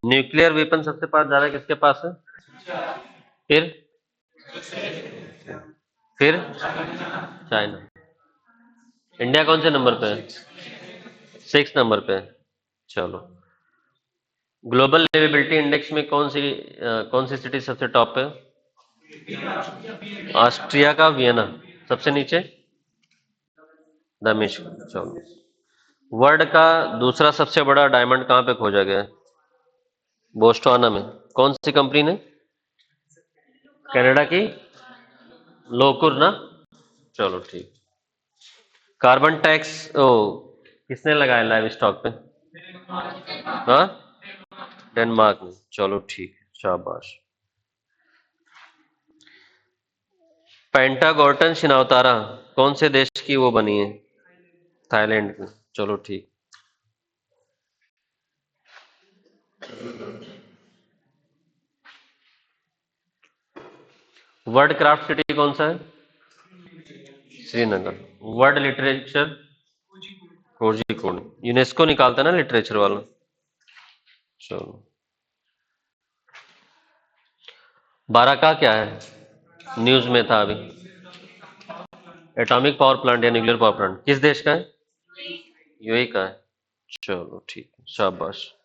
न्यूक्लियर वेपन सबसे पास ज्यादा किसके पास है? फिर फिर चाइना। इंडिया कौन से नंबर पे है? 6 नंबर पे है। चलो। ग्लोबल लिवेबिलिटी इंडेक्स में कौन सी सिटी सबसे टॉप पे? ऑस्ट्रिया का वियना। सबसे नीचे दमिश्क। चलो। वर्ल्ड का दूसरा सबसे बड़ा डायमंड कहाँ पे खोजा गया है? बोस्टवाना में। कौन सी कंपनी ने? कनाडा की लोकुर ना। चलो ठीक। कार्बन टैक्स ओ किसने लगाया लाइव स्टॉक पे? हाँ, डेनमार्क में। चलो ठीक है, शाबाश। पेंटागोटन शिनावतारा कौन से देश की वो बनी है? थाईलैंड की। चलो ठीक। वर्ल्ड क्राफ्ट सिटी कौन सा है? Srinagar. World literature Kozhikode. UNESCO निकालता है ना लिटरेचर वाला। चलो। 12 का क्या है? न्यूज में था अभी। एटॉमिक पावर प्लांट या न्यूक्लियर पावर प्लांट किस देश का है? यूएई का है। चलो ठीक है, शाबाश।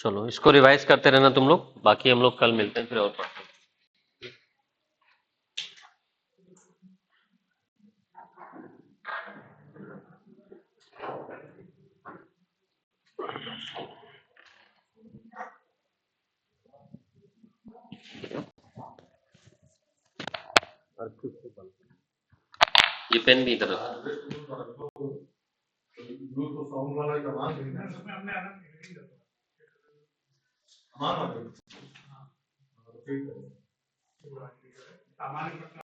चलो इसको रिवाइज करते रहना तुम लोग, बाकी हम लोग कल मिलते हैं फिर और पढ़ते हैं। ये पेन भी इधर रखो।